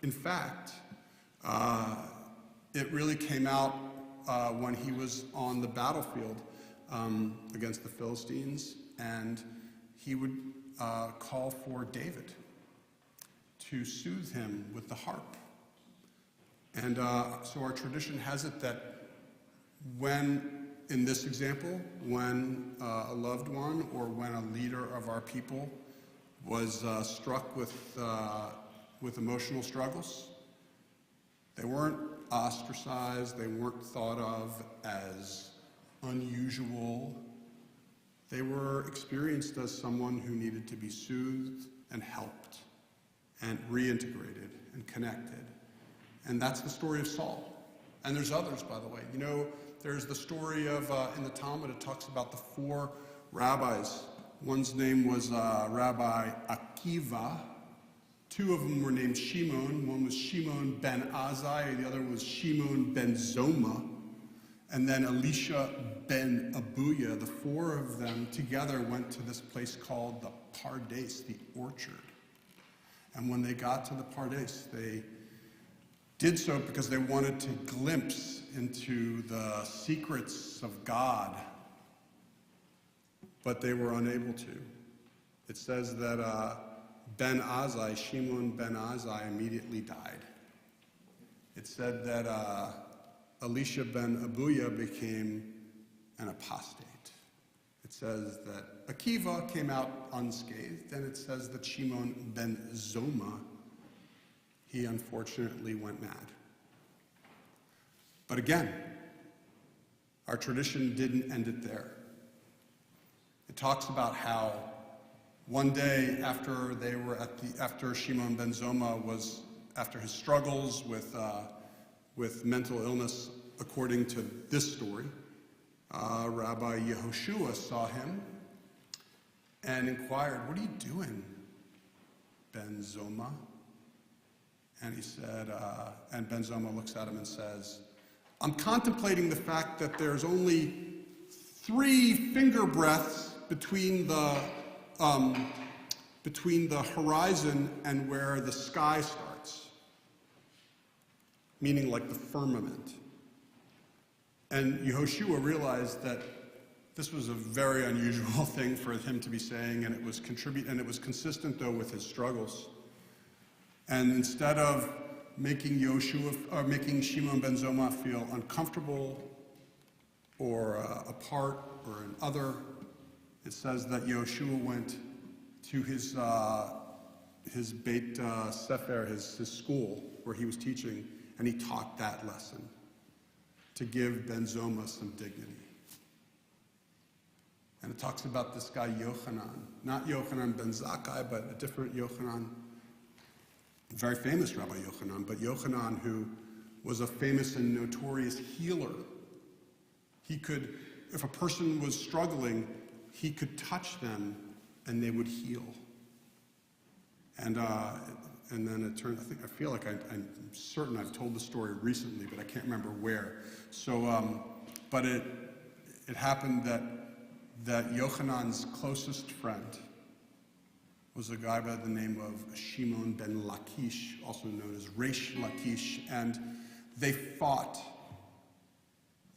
In fact, it really came out when he was on the battlefield against the Philistines, and he would call for David to soothe him with the harp. And so our tradition has it that in this example, when a loved one or when a leader of our people was struck with emotional struggles, they weren't ostracized, they weren't thought of as unusual. They were experienced as someone who needed to be soothed and helped and reintegrated and connected. And that's the story of Saul. And there's others, by the way. You know, there's the story of, in the Talmud, it talks about the 4 rabbis. One's name was Rabbi Akiva. 2 of them were named Shimon. One was Shimon ben Azai, the other was Shimon ben Zoma. And then Elisha ben Abuya. The 4 of them together went to this place called the Pardes, the orchard. And when they got to the Pardes, they did so because they wanted to glimpse into the secrets of God, but they were unable to. It says that Ben Azai, Shimon ben Azai, immediately died. It said that Elisha ben Abuya became an apostate. It says that Akiva came out unscathed, and it says that Shimon ben Zoma, he unfortunately went mad. But again, our tradition didn't end it there. It talks about how one day after after Shimon ben Zoma was, after his struggles with mental illness, according to this story, Rabbi Yehoshua saw him and inquired, "What are you doing, Ben Zoma?" And he said, and Ben Zoma looks at him and says, "I'm contemplating the fact that there's only 3 finger breadths between the horizon and where the sky starts," meaning like the firmament. And Yehoshua realized that this was a very unusual thing for him to be saying, and it was consistent though with his struggles. And instead of making Shimon ben Zoma feel uncomfortable or apart or an other, it says that Yehoshua went to his Beit Sefer, his school where he was teaching, and he taught that lesson to give Ben Zoma some dignity. And it talks about this guy Yochanan, not Yochanan ben Zakkai, but a different Yochanan, a very famous Rabbi Yochanan, but Yochanan who was a famous and notorious healer. He could, if a person was struggling, he could touch them and they would heal. And then it turned, I feel like I'm certain I've told the story recently, but I can't remember where. So, but it happened that Yochanan's closest friend was a guy by the name of Shimon ben Lakish, also known as Reish Lakish, and they fought.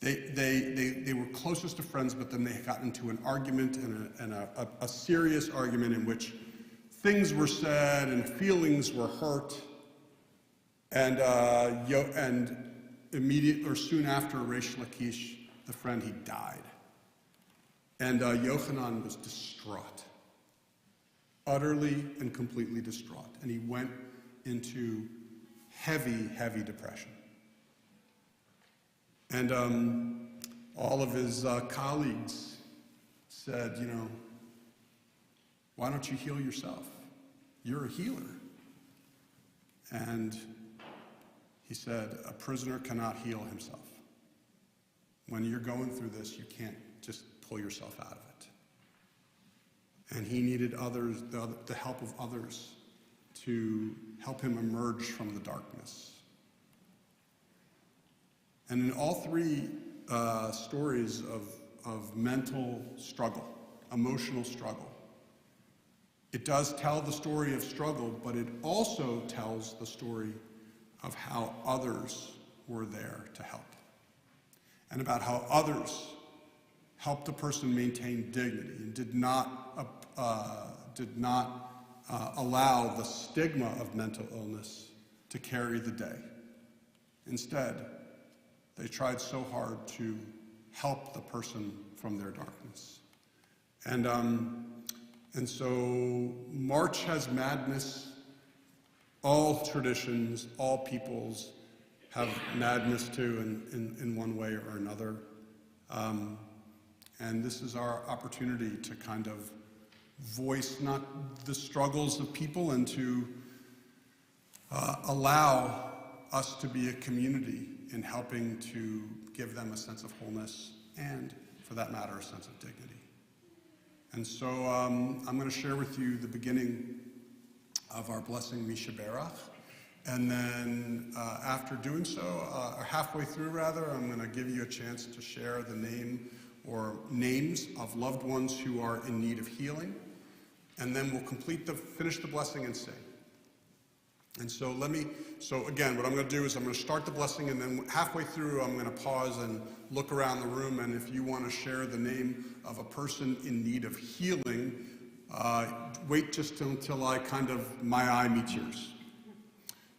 They were closest of friends, but then they got into an argument and a serious argument in which things were said and feelings were hurt, and immediately or soon after Reish Lakish, the friend, he died. And Yochanan was distraught, utterly and completely distraught. And he went into heavy, heavy depression. And all of his colleagues said, why don't you heal yourself? You're a healer. And he said, a prisoner cannot heal himself. When you're going through this, you can't just pull yourself out of it. And he needed others, the help of others to help him emerge from the darkness. And in all 3 stories of mental struggle, emotional struggle, it does tell the story of struggle, but it also tells the story of how others were there to help, and about how others helped a person maintain dignity and did not allow the stigma of mental illness to carry the day. Instead, they tried so hard to help the person from their darkness. And so March has madness. All traditions, all peoples have madness too in one way or another. And this is our opportunity to kind of voice not the struggles of people and to allow us to be a community in helping to give them a sense of wholeness and, for that matter, a sense of dignity. And so I'm going to share with you the beginning of our blessing, Mi Sheberach. And then after doing so, or halfway through rather, I'm going to give you a chance to share the name or names of loved ones who are in need of healing. And then we'll finish the blessing and sing. And so again, what I'm going to do is I'm going to start the blessing, and then halfway through I'm going to pause and look around the room, and if you want to share the name of a person in need of healing, wait just until my eye meets yours.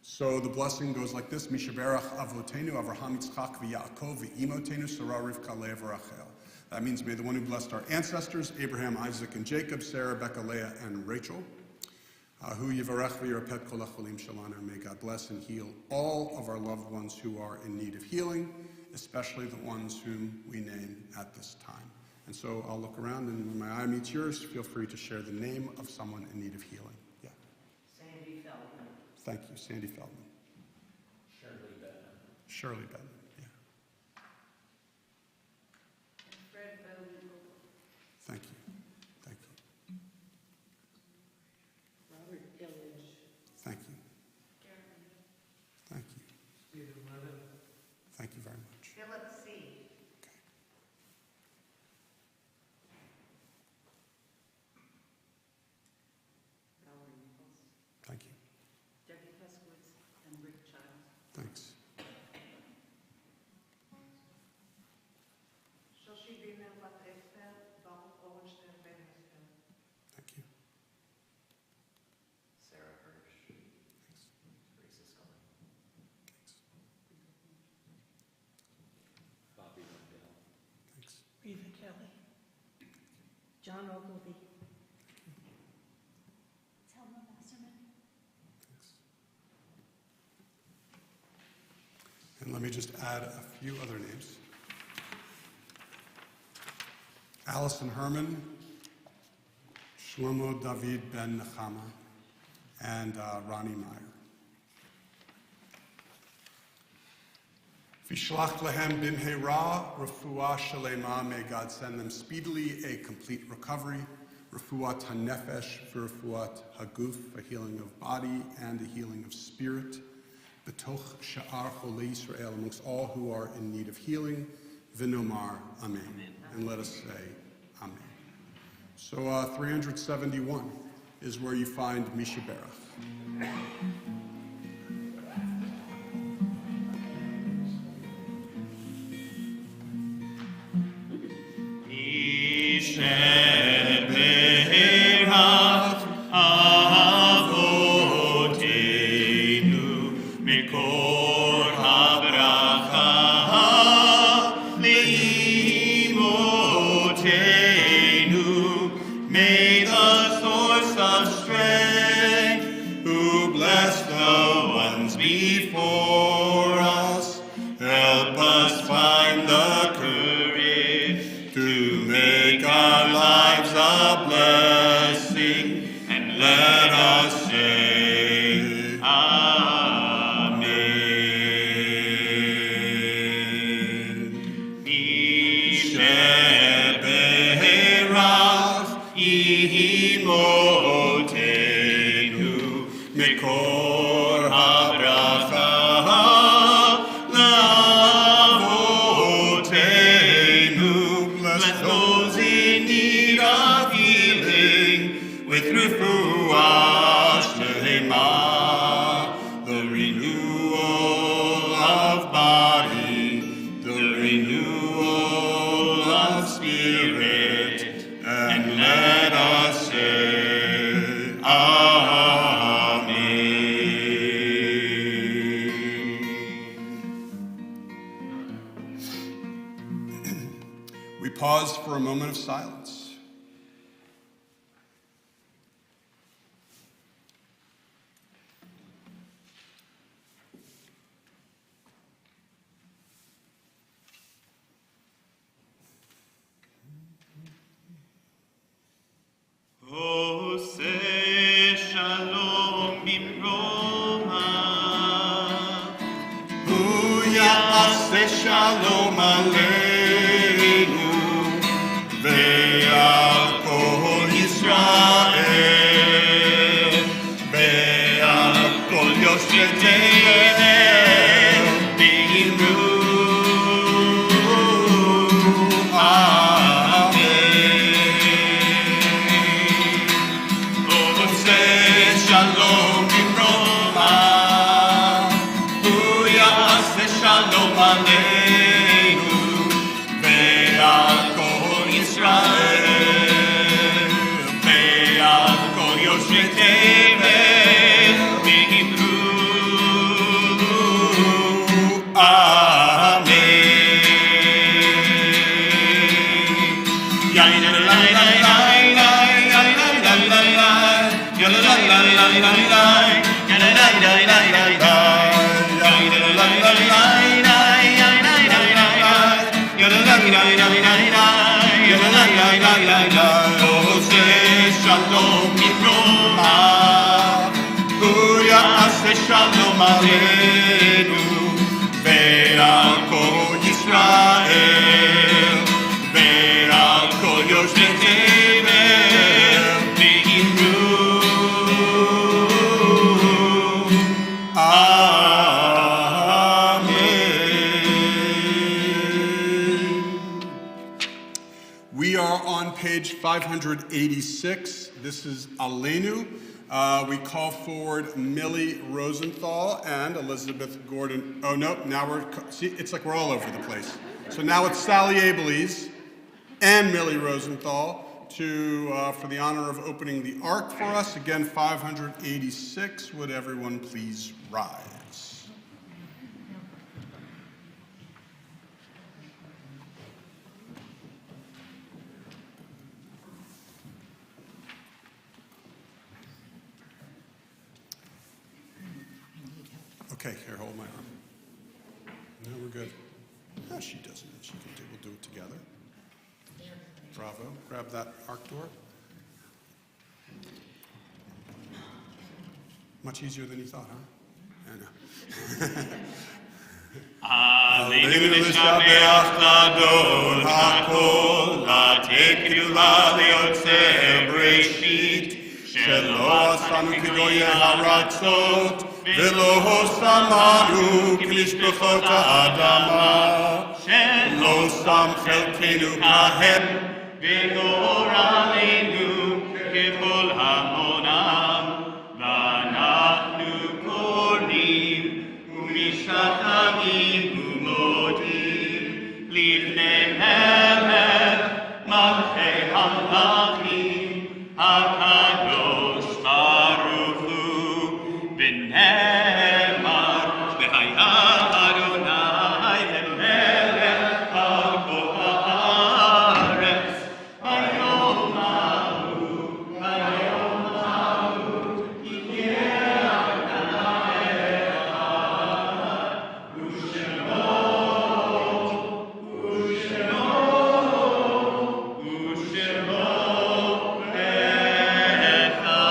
So the blessing goes like this: Mi Sheberach Avotenu Avraham Yitzchak v'Yaakov v'Imotenu Sarah Rivka Leah v'Rachel. That means may the one who blessed our ancestors, Abraham, Isaac, and Jacob, Sarah, Rebecca, Leah, and Rachel, Hu Yivarech v'Yirapet Kol HaCholim Shalana. May God bless and heal all of our loved ones who are in need of healing, especially the ones whom we name at this time. And so I'll look around, and when my eye meets yours, feel free to share the name of someone in need of healing. Yeah. Sandy Feldman. Thank you, Sandy Feldman. Shirley Benton. Shirley Benton, yeah. Fred Bowden. Thank you. Thank you. Robert Gillage. Thank you. Thank you. Stephen Levin. Thank you very much. Philip C. Thank you. Debbie Heskowitz and Rick Childs. Thanks. Thank you. Sarah Hirsch. Teresa Scully. Bobby Wendell. Thanks. Reva Kelly. John Ogilvy. Thelma Wasserman. And let me just add a few other names. Allison Herman, Shlomo David Ben Nechama, and Ronnie Meyer. Vishlach lehem bimheira, refuah shalema, may God send them speedily a complete recovery, refuat hanefesh, refuat haguf, a healing of body and a healing of spirit, betoch sha'ar cholei Yisrael, amongst all who are in need of healing, v'nomar amen. And let us say amen. So 371 is where you find Mishaberach. Mishaberach avotenu mikor habracha leimotenu. May the source of strength, who bless the ones before us, help us find the courage to make our lives a blessing, and let us say Amen. Mishaberach imotenu mikor habracha lavotenu. Bless those in need of healing with refuah shlema, the renewal of body, the renewal of spirit, and let us say Amen. We pause for a moment of silence. Ose shalom bimroma, Hu ya'aseh shalom aleinu, ve'al kol Yisrael, ve'al kol yoshevei b'imru. Shalom bimroma, hu ya'aseh shalom aleinu, ve'al kol Yisrael, ve'al kol yoshevei b'imru. Amen. shalom aleinu, ve'al kol Yisrael, ve'al kol yoshvei tevel, ve'imru. We are on page 586. This is Aleinu. We call forward Millie Rosenthal and Elizabeth Gordon. Oh, no, now see, it's like we're all over the place. So now it's Sally Abelies and Millie Rosenthal for the honor of opening the Ark for us. Again, 586. Would everyone please rise? Okay, here, hold my arm. No, we're good. No, she doesn't. We'll do it together. Bravo. Grab that ark door. Much easier than you thought, huh? I know. Aleinu l'shabeach l'adon hakol, latek gdula leyotzeh bereshit, shelo asanu k'goyei haratzot, velo samanu k'mishpachot ha'adama, shelo sam chelkenu kahem, v'gor aleinu k'kol hamonam, v'anachnu kornim u'mishatavim u'modim, livnei melech malchei hamlachim, hakadosh baruch hu, v'ne'emar v'haya Adonai melech al kol haaretz, vayom ahu yihyeh Adonai echad, u'shemo echad.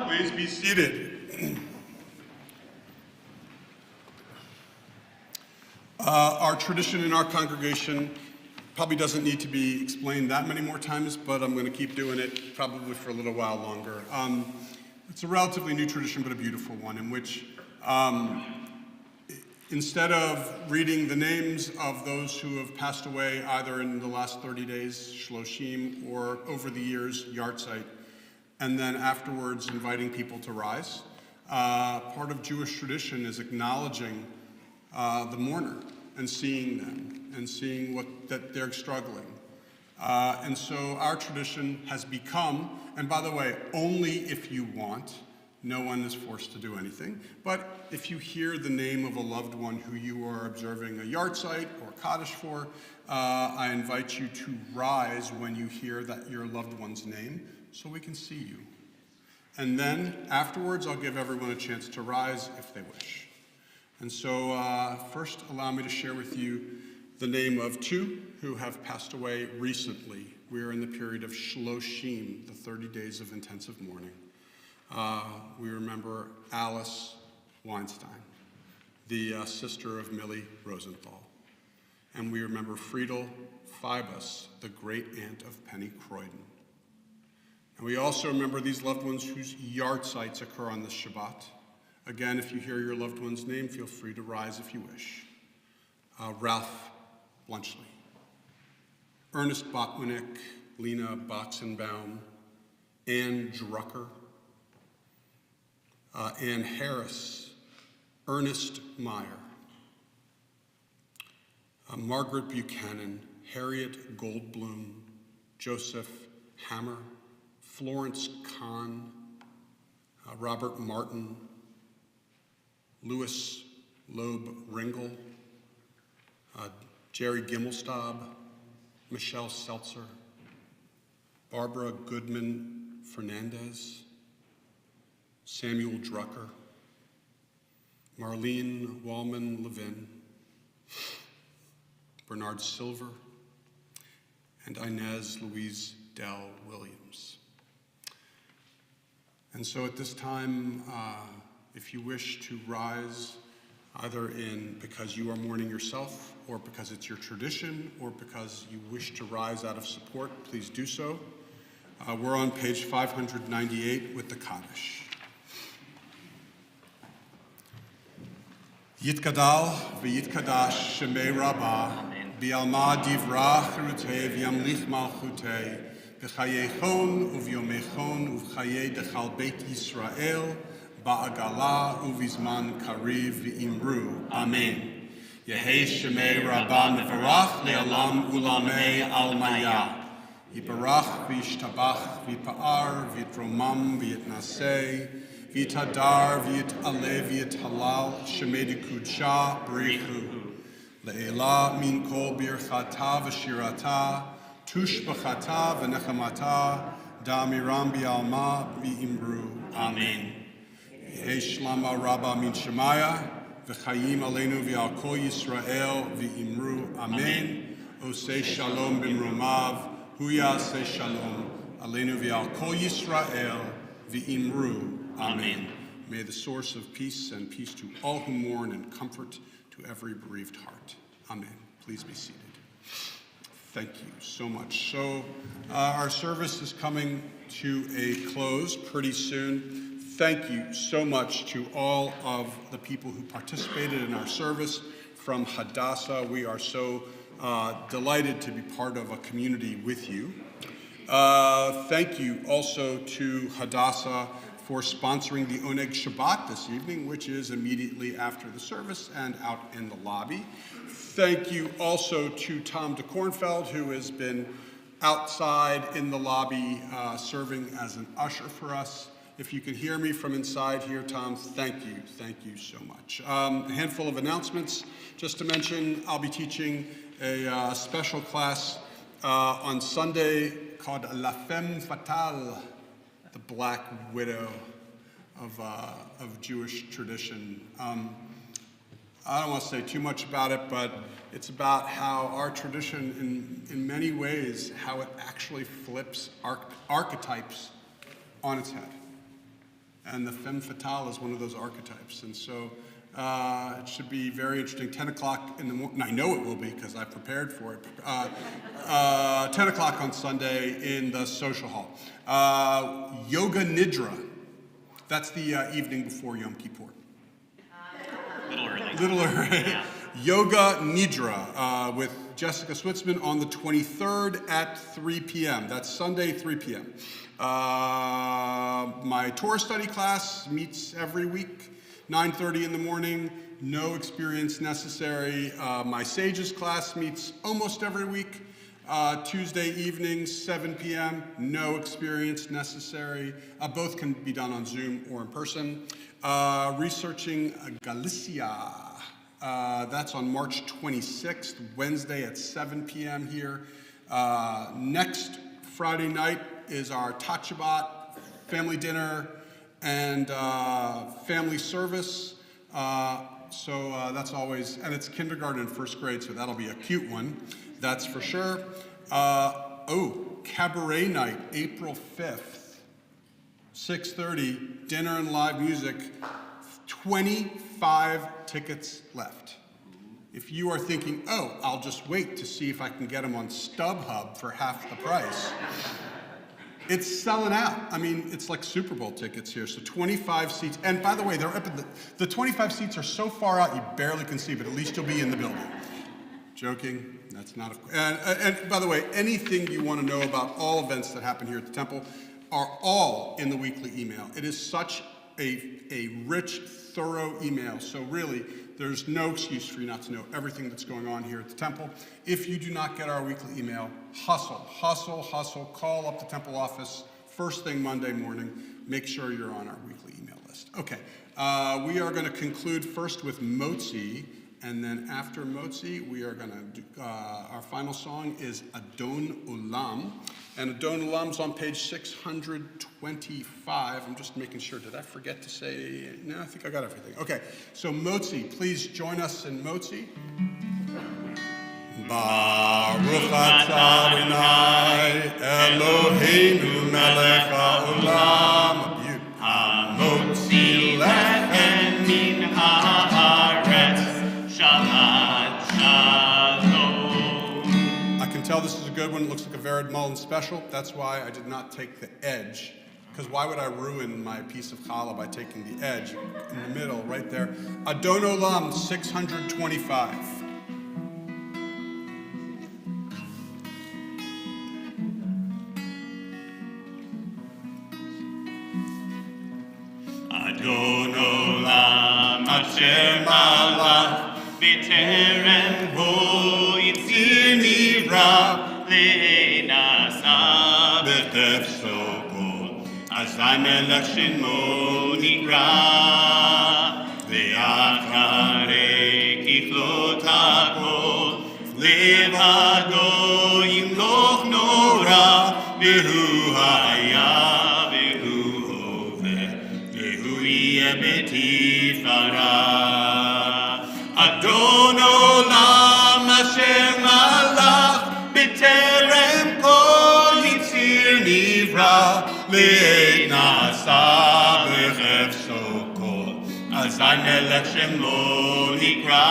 Please be seated. Our tradition in our congregation probably doesn't need to be explained that many more times, but I'm going to keep doing it probably for a little while longer. It's a relatively new tradition, but a beautiful one, in which instead of reading the names of those who have passed away either in the last 30 days, Shloshim, or over the years, Yartzeit, and then afterwards inviting people to rise, part of Jewish tradition is acknowledging the mourner and seeing them and seeing that they're struggling. And so our tradition has become, and by the way, only if you want, no one is forced to do anything, but if you hear the name of a loved one who you are observing a Yartzeit or Kaddish for, I invite you to rise when you hear that your loved one's name so we can see you. And then afterwards, I'll give everyone a chance to rise if they wish. And so first, allow me to share with you the name of two who have passed away recently. We're in the period of Shloshim, the 30 days of intensive mourning. We remember Alice Weinstein, the sister of Millie Rosenthal. And we remember Friedel Phoebus, the great aunt of Penny Croydon. And we also remember these loved ones whose Yartzeits occur on this Shabbat. Again, if you hear your loved one's name, feel free to rise if you wish. Ralph Blunchley, Ernest Botwinick, Lena Boxenbaum, Ann Drucker, Ann Harris, Ernest Meyer, Margaret Buchanan, Harriet Goldblum, Joseph Hammer, Florence Kahn, Robert Martin, Louis Loeb Ringel, Jerry Gimmelstab, Michelle Seltzer, Barbara Goodman Fernandez, Samuel Drucker, Marlene Wallman Levin, Bernard Silver, and Inez Louise Dell Williams. And so at this time, If you wish to rise, either because you are mourning yourself, or because it's your tradition, or because you wish to rise out of support, please do so. We're on page 598 with the Kaddish. Yitkadal v'yitkadash shemei rabbah, bi'alma divra chirutei v'yamlich malchutei, b'chayechon uv'yomechon uv'chayei dechal beit Yisrael, ba'agala uv'izman kariv v'imru. Amen. Yehei shemei rabbah mevarach le'alam ulamei almaya. Yibarach v'yishtabach v'yipa'ar v'yitromam v'yitnasei v'yitadar v'yit'ale v'yithalal shemei dekudsha b'richu le'ela min kol birchata v'shirata tush b'chata v'nechamata da'amiram b'alma v'imru. Amen. Yehei shlama rabba min shemaya v'chayim aleinu v'al kol Yisrael v'imru. Amen. Osei shalom b'mromav Huya se shalom, aleinu v'al kol Yisrael v'imru. Amen. May the source of peace and peace to all who mourn and comfort to every bereaved heart. Amen. Please be seated. Thank you so much. So our service is coming to a close pretty soon. Thank you so much to all of the people who participated in our service from Hadassah. We are so delighted to be part of a community with you. Thank you also to Hadassah for sponsoring the Oneg Shabbat this evening, which is immediately after the service and out in the lobby. Thank you also to Tom de Kornfeld, who has been outside in the lobby serving as an usher for us. If you can hear me from inside here, Tom, thank you so much. A handful of announcements. Just to mention, I'll be teaching a special class on Sunday called La Femme Fatale, the Black Widow of Jewish tradition. I don't want to say too much about it, but it's about how our tradition, in many ways, how it actually flips archetypes on its head. And the femme fatale is one of those archetypes. And so it should be very interesting. 10 o'clock in the morning, I know it will be because I prepared for it. 10 o'clock on Sunday in the social hall. Yoga Nidra, that's the evening before Yom Kippur. Little early. Yeah. Yoga Nidra with Jessica Switzman on the 23rd at 3 p.m. That's Sunday, 3 p.m. My Torah study class meets every week, 9:30 in the morning, no experience necessary. My Sages class meets almost every week, Tuesday evenings, 7 p.m., no experience necessary. Both can be done on Zoom or in person. Researching Galicia, that's on March 26th, Wednesday at 7 p.m. here. Next Friday night is our Tat Shabbat family dinner and family service. So that's always, and it's kindergarten and first grade, so that'll be a cute one, that's for sure. Cabaret night, April 5th, 6:30, dinner and live music, 25 tickets left. If you are thinking, I'll just wait to see if I can get them on StubHub for half the price, it's selling out. I mean, it's like Super Bowl tickets here. So 25 seats. And by the way, they're up at the 25 seats are so far out you barely can see, but at least you'll be in the building. Joking. That's not a... And by the way, anything you want to know about all events that happen here at the temple are all in the weekly email. It is such a rich, thorough email. So really, there's no excuse for you not to know everything that's going on here at the temple. If you do not get our weekly email, hustle, call up the temple office first thing Monday morning. Make sure you're on our weekly email list. Okay, we are going to conclude first with Motzi, and then after Motzi, we are going to do, our final song is Adon Olam. And Adon Olam's on page 625. I'm just making sure, did I forget to say, no, I think I got everything. Okay, so Motzi, please join us in Motzi. Baruch atah Adonai Eloheinu melech haolam, hamotzi lechem good one. It looks like a Vered Mullen special. That's why I did not take the edge, because why would I ruin my piece of challah by taking the edge in the middle, right there? Adon Olam 625. Adon Olam Asher Malach B'terem Ho Yitzir Nivra Le'nasa B'chefso Kol Azai Melech Shemo Nikra Ve'acharei Kichlot HaKol Levado Yimloch Nora V'hu Haya Betifara Adon Olam Asher Malach B'terem Kol Yitzir Nivra Le'et Nasa B'chefso Kol Azai Melech Shemo Nikra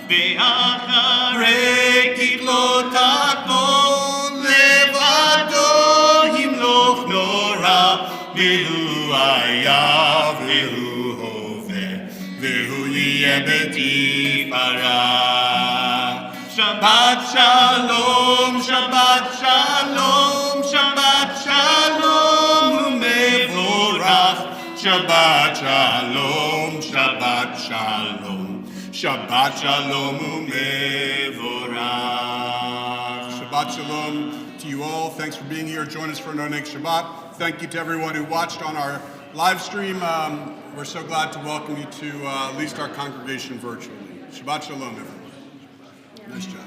Ve'acharei Kichlot HaKol Levado Yimloch Nora V'hu Haya V'hu Hoveh V'hu Yeh Betifara. Shabbat Shalom, Shabbat Shalom, Shabbat Shalom U'mevorach. Shabbat Shalom, Shabbat Shalom, Shabbat Shalom U'mevorach. Shabbat Shalom to you all. Thanks for being here. Join us for Noneg Shabbat. Thank you to everyone who watched on our live stream. We're so glad to welcome you to at least our congregation virtually. Shabbat Shalom, everyone. Nice job.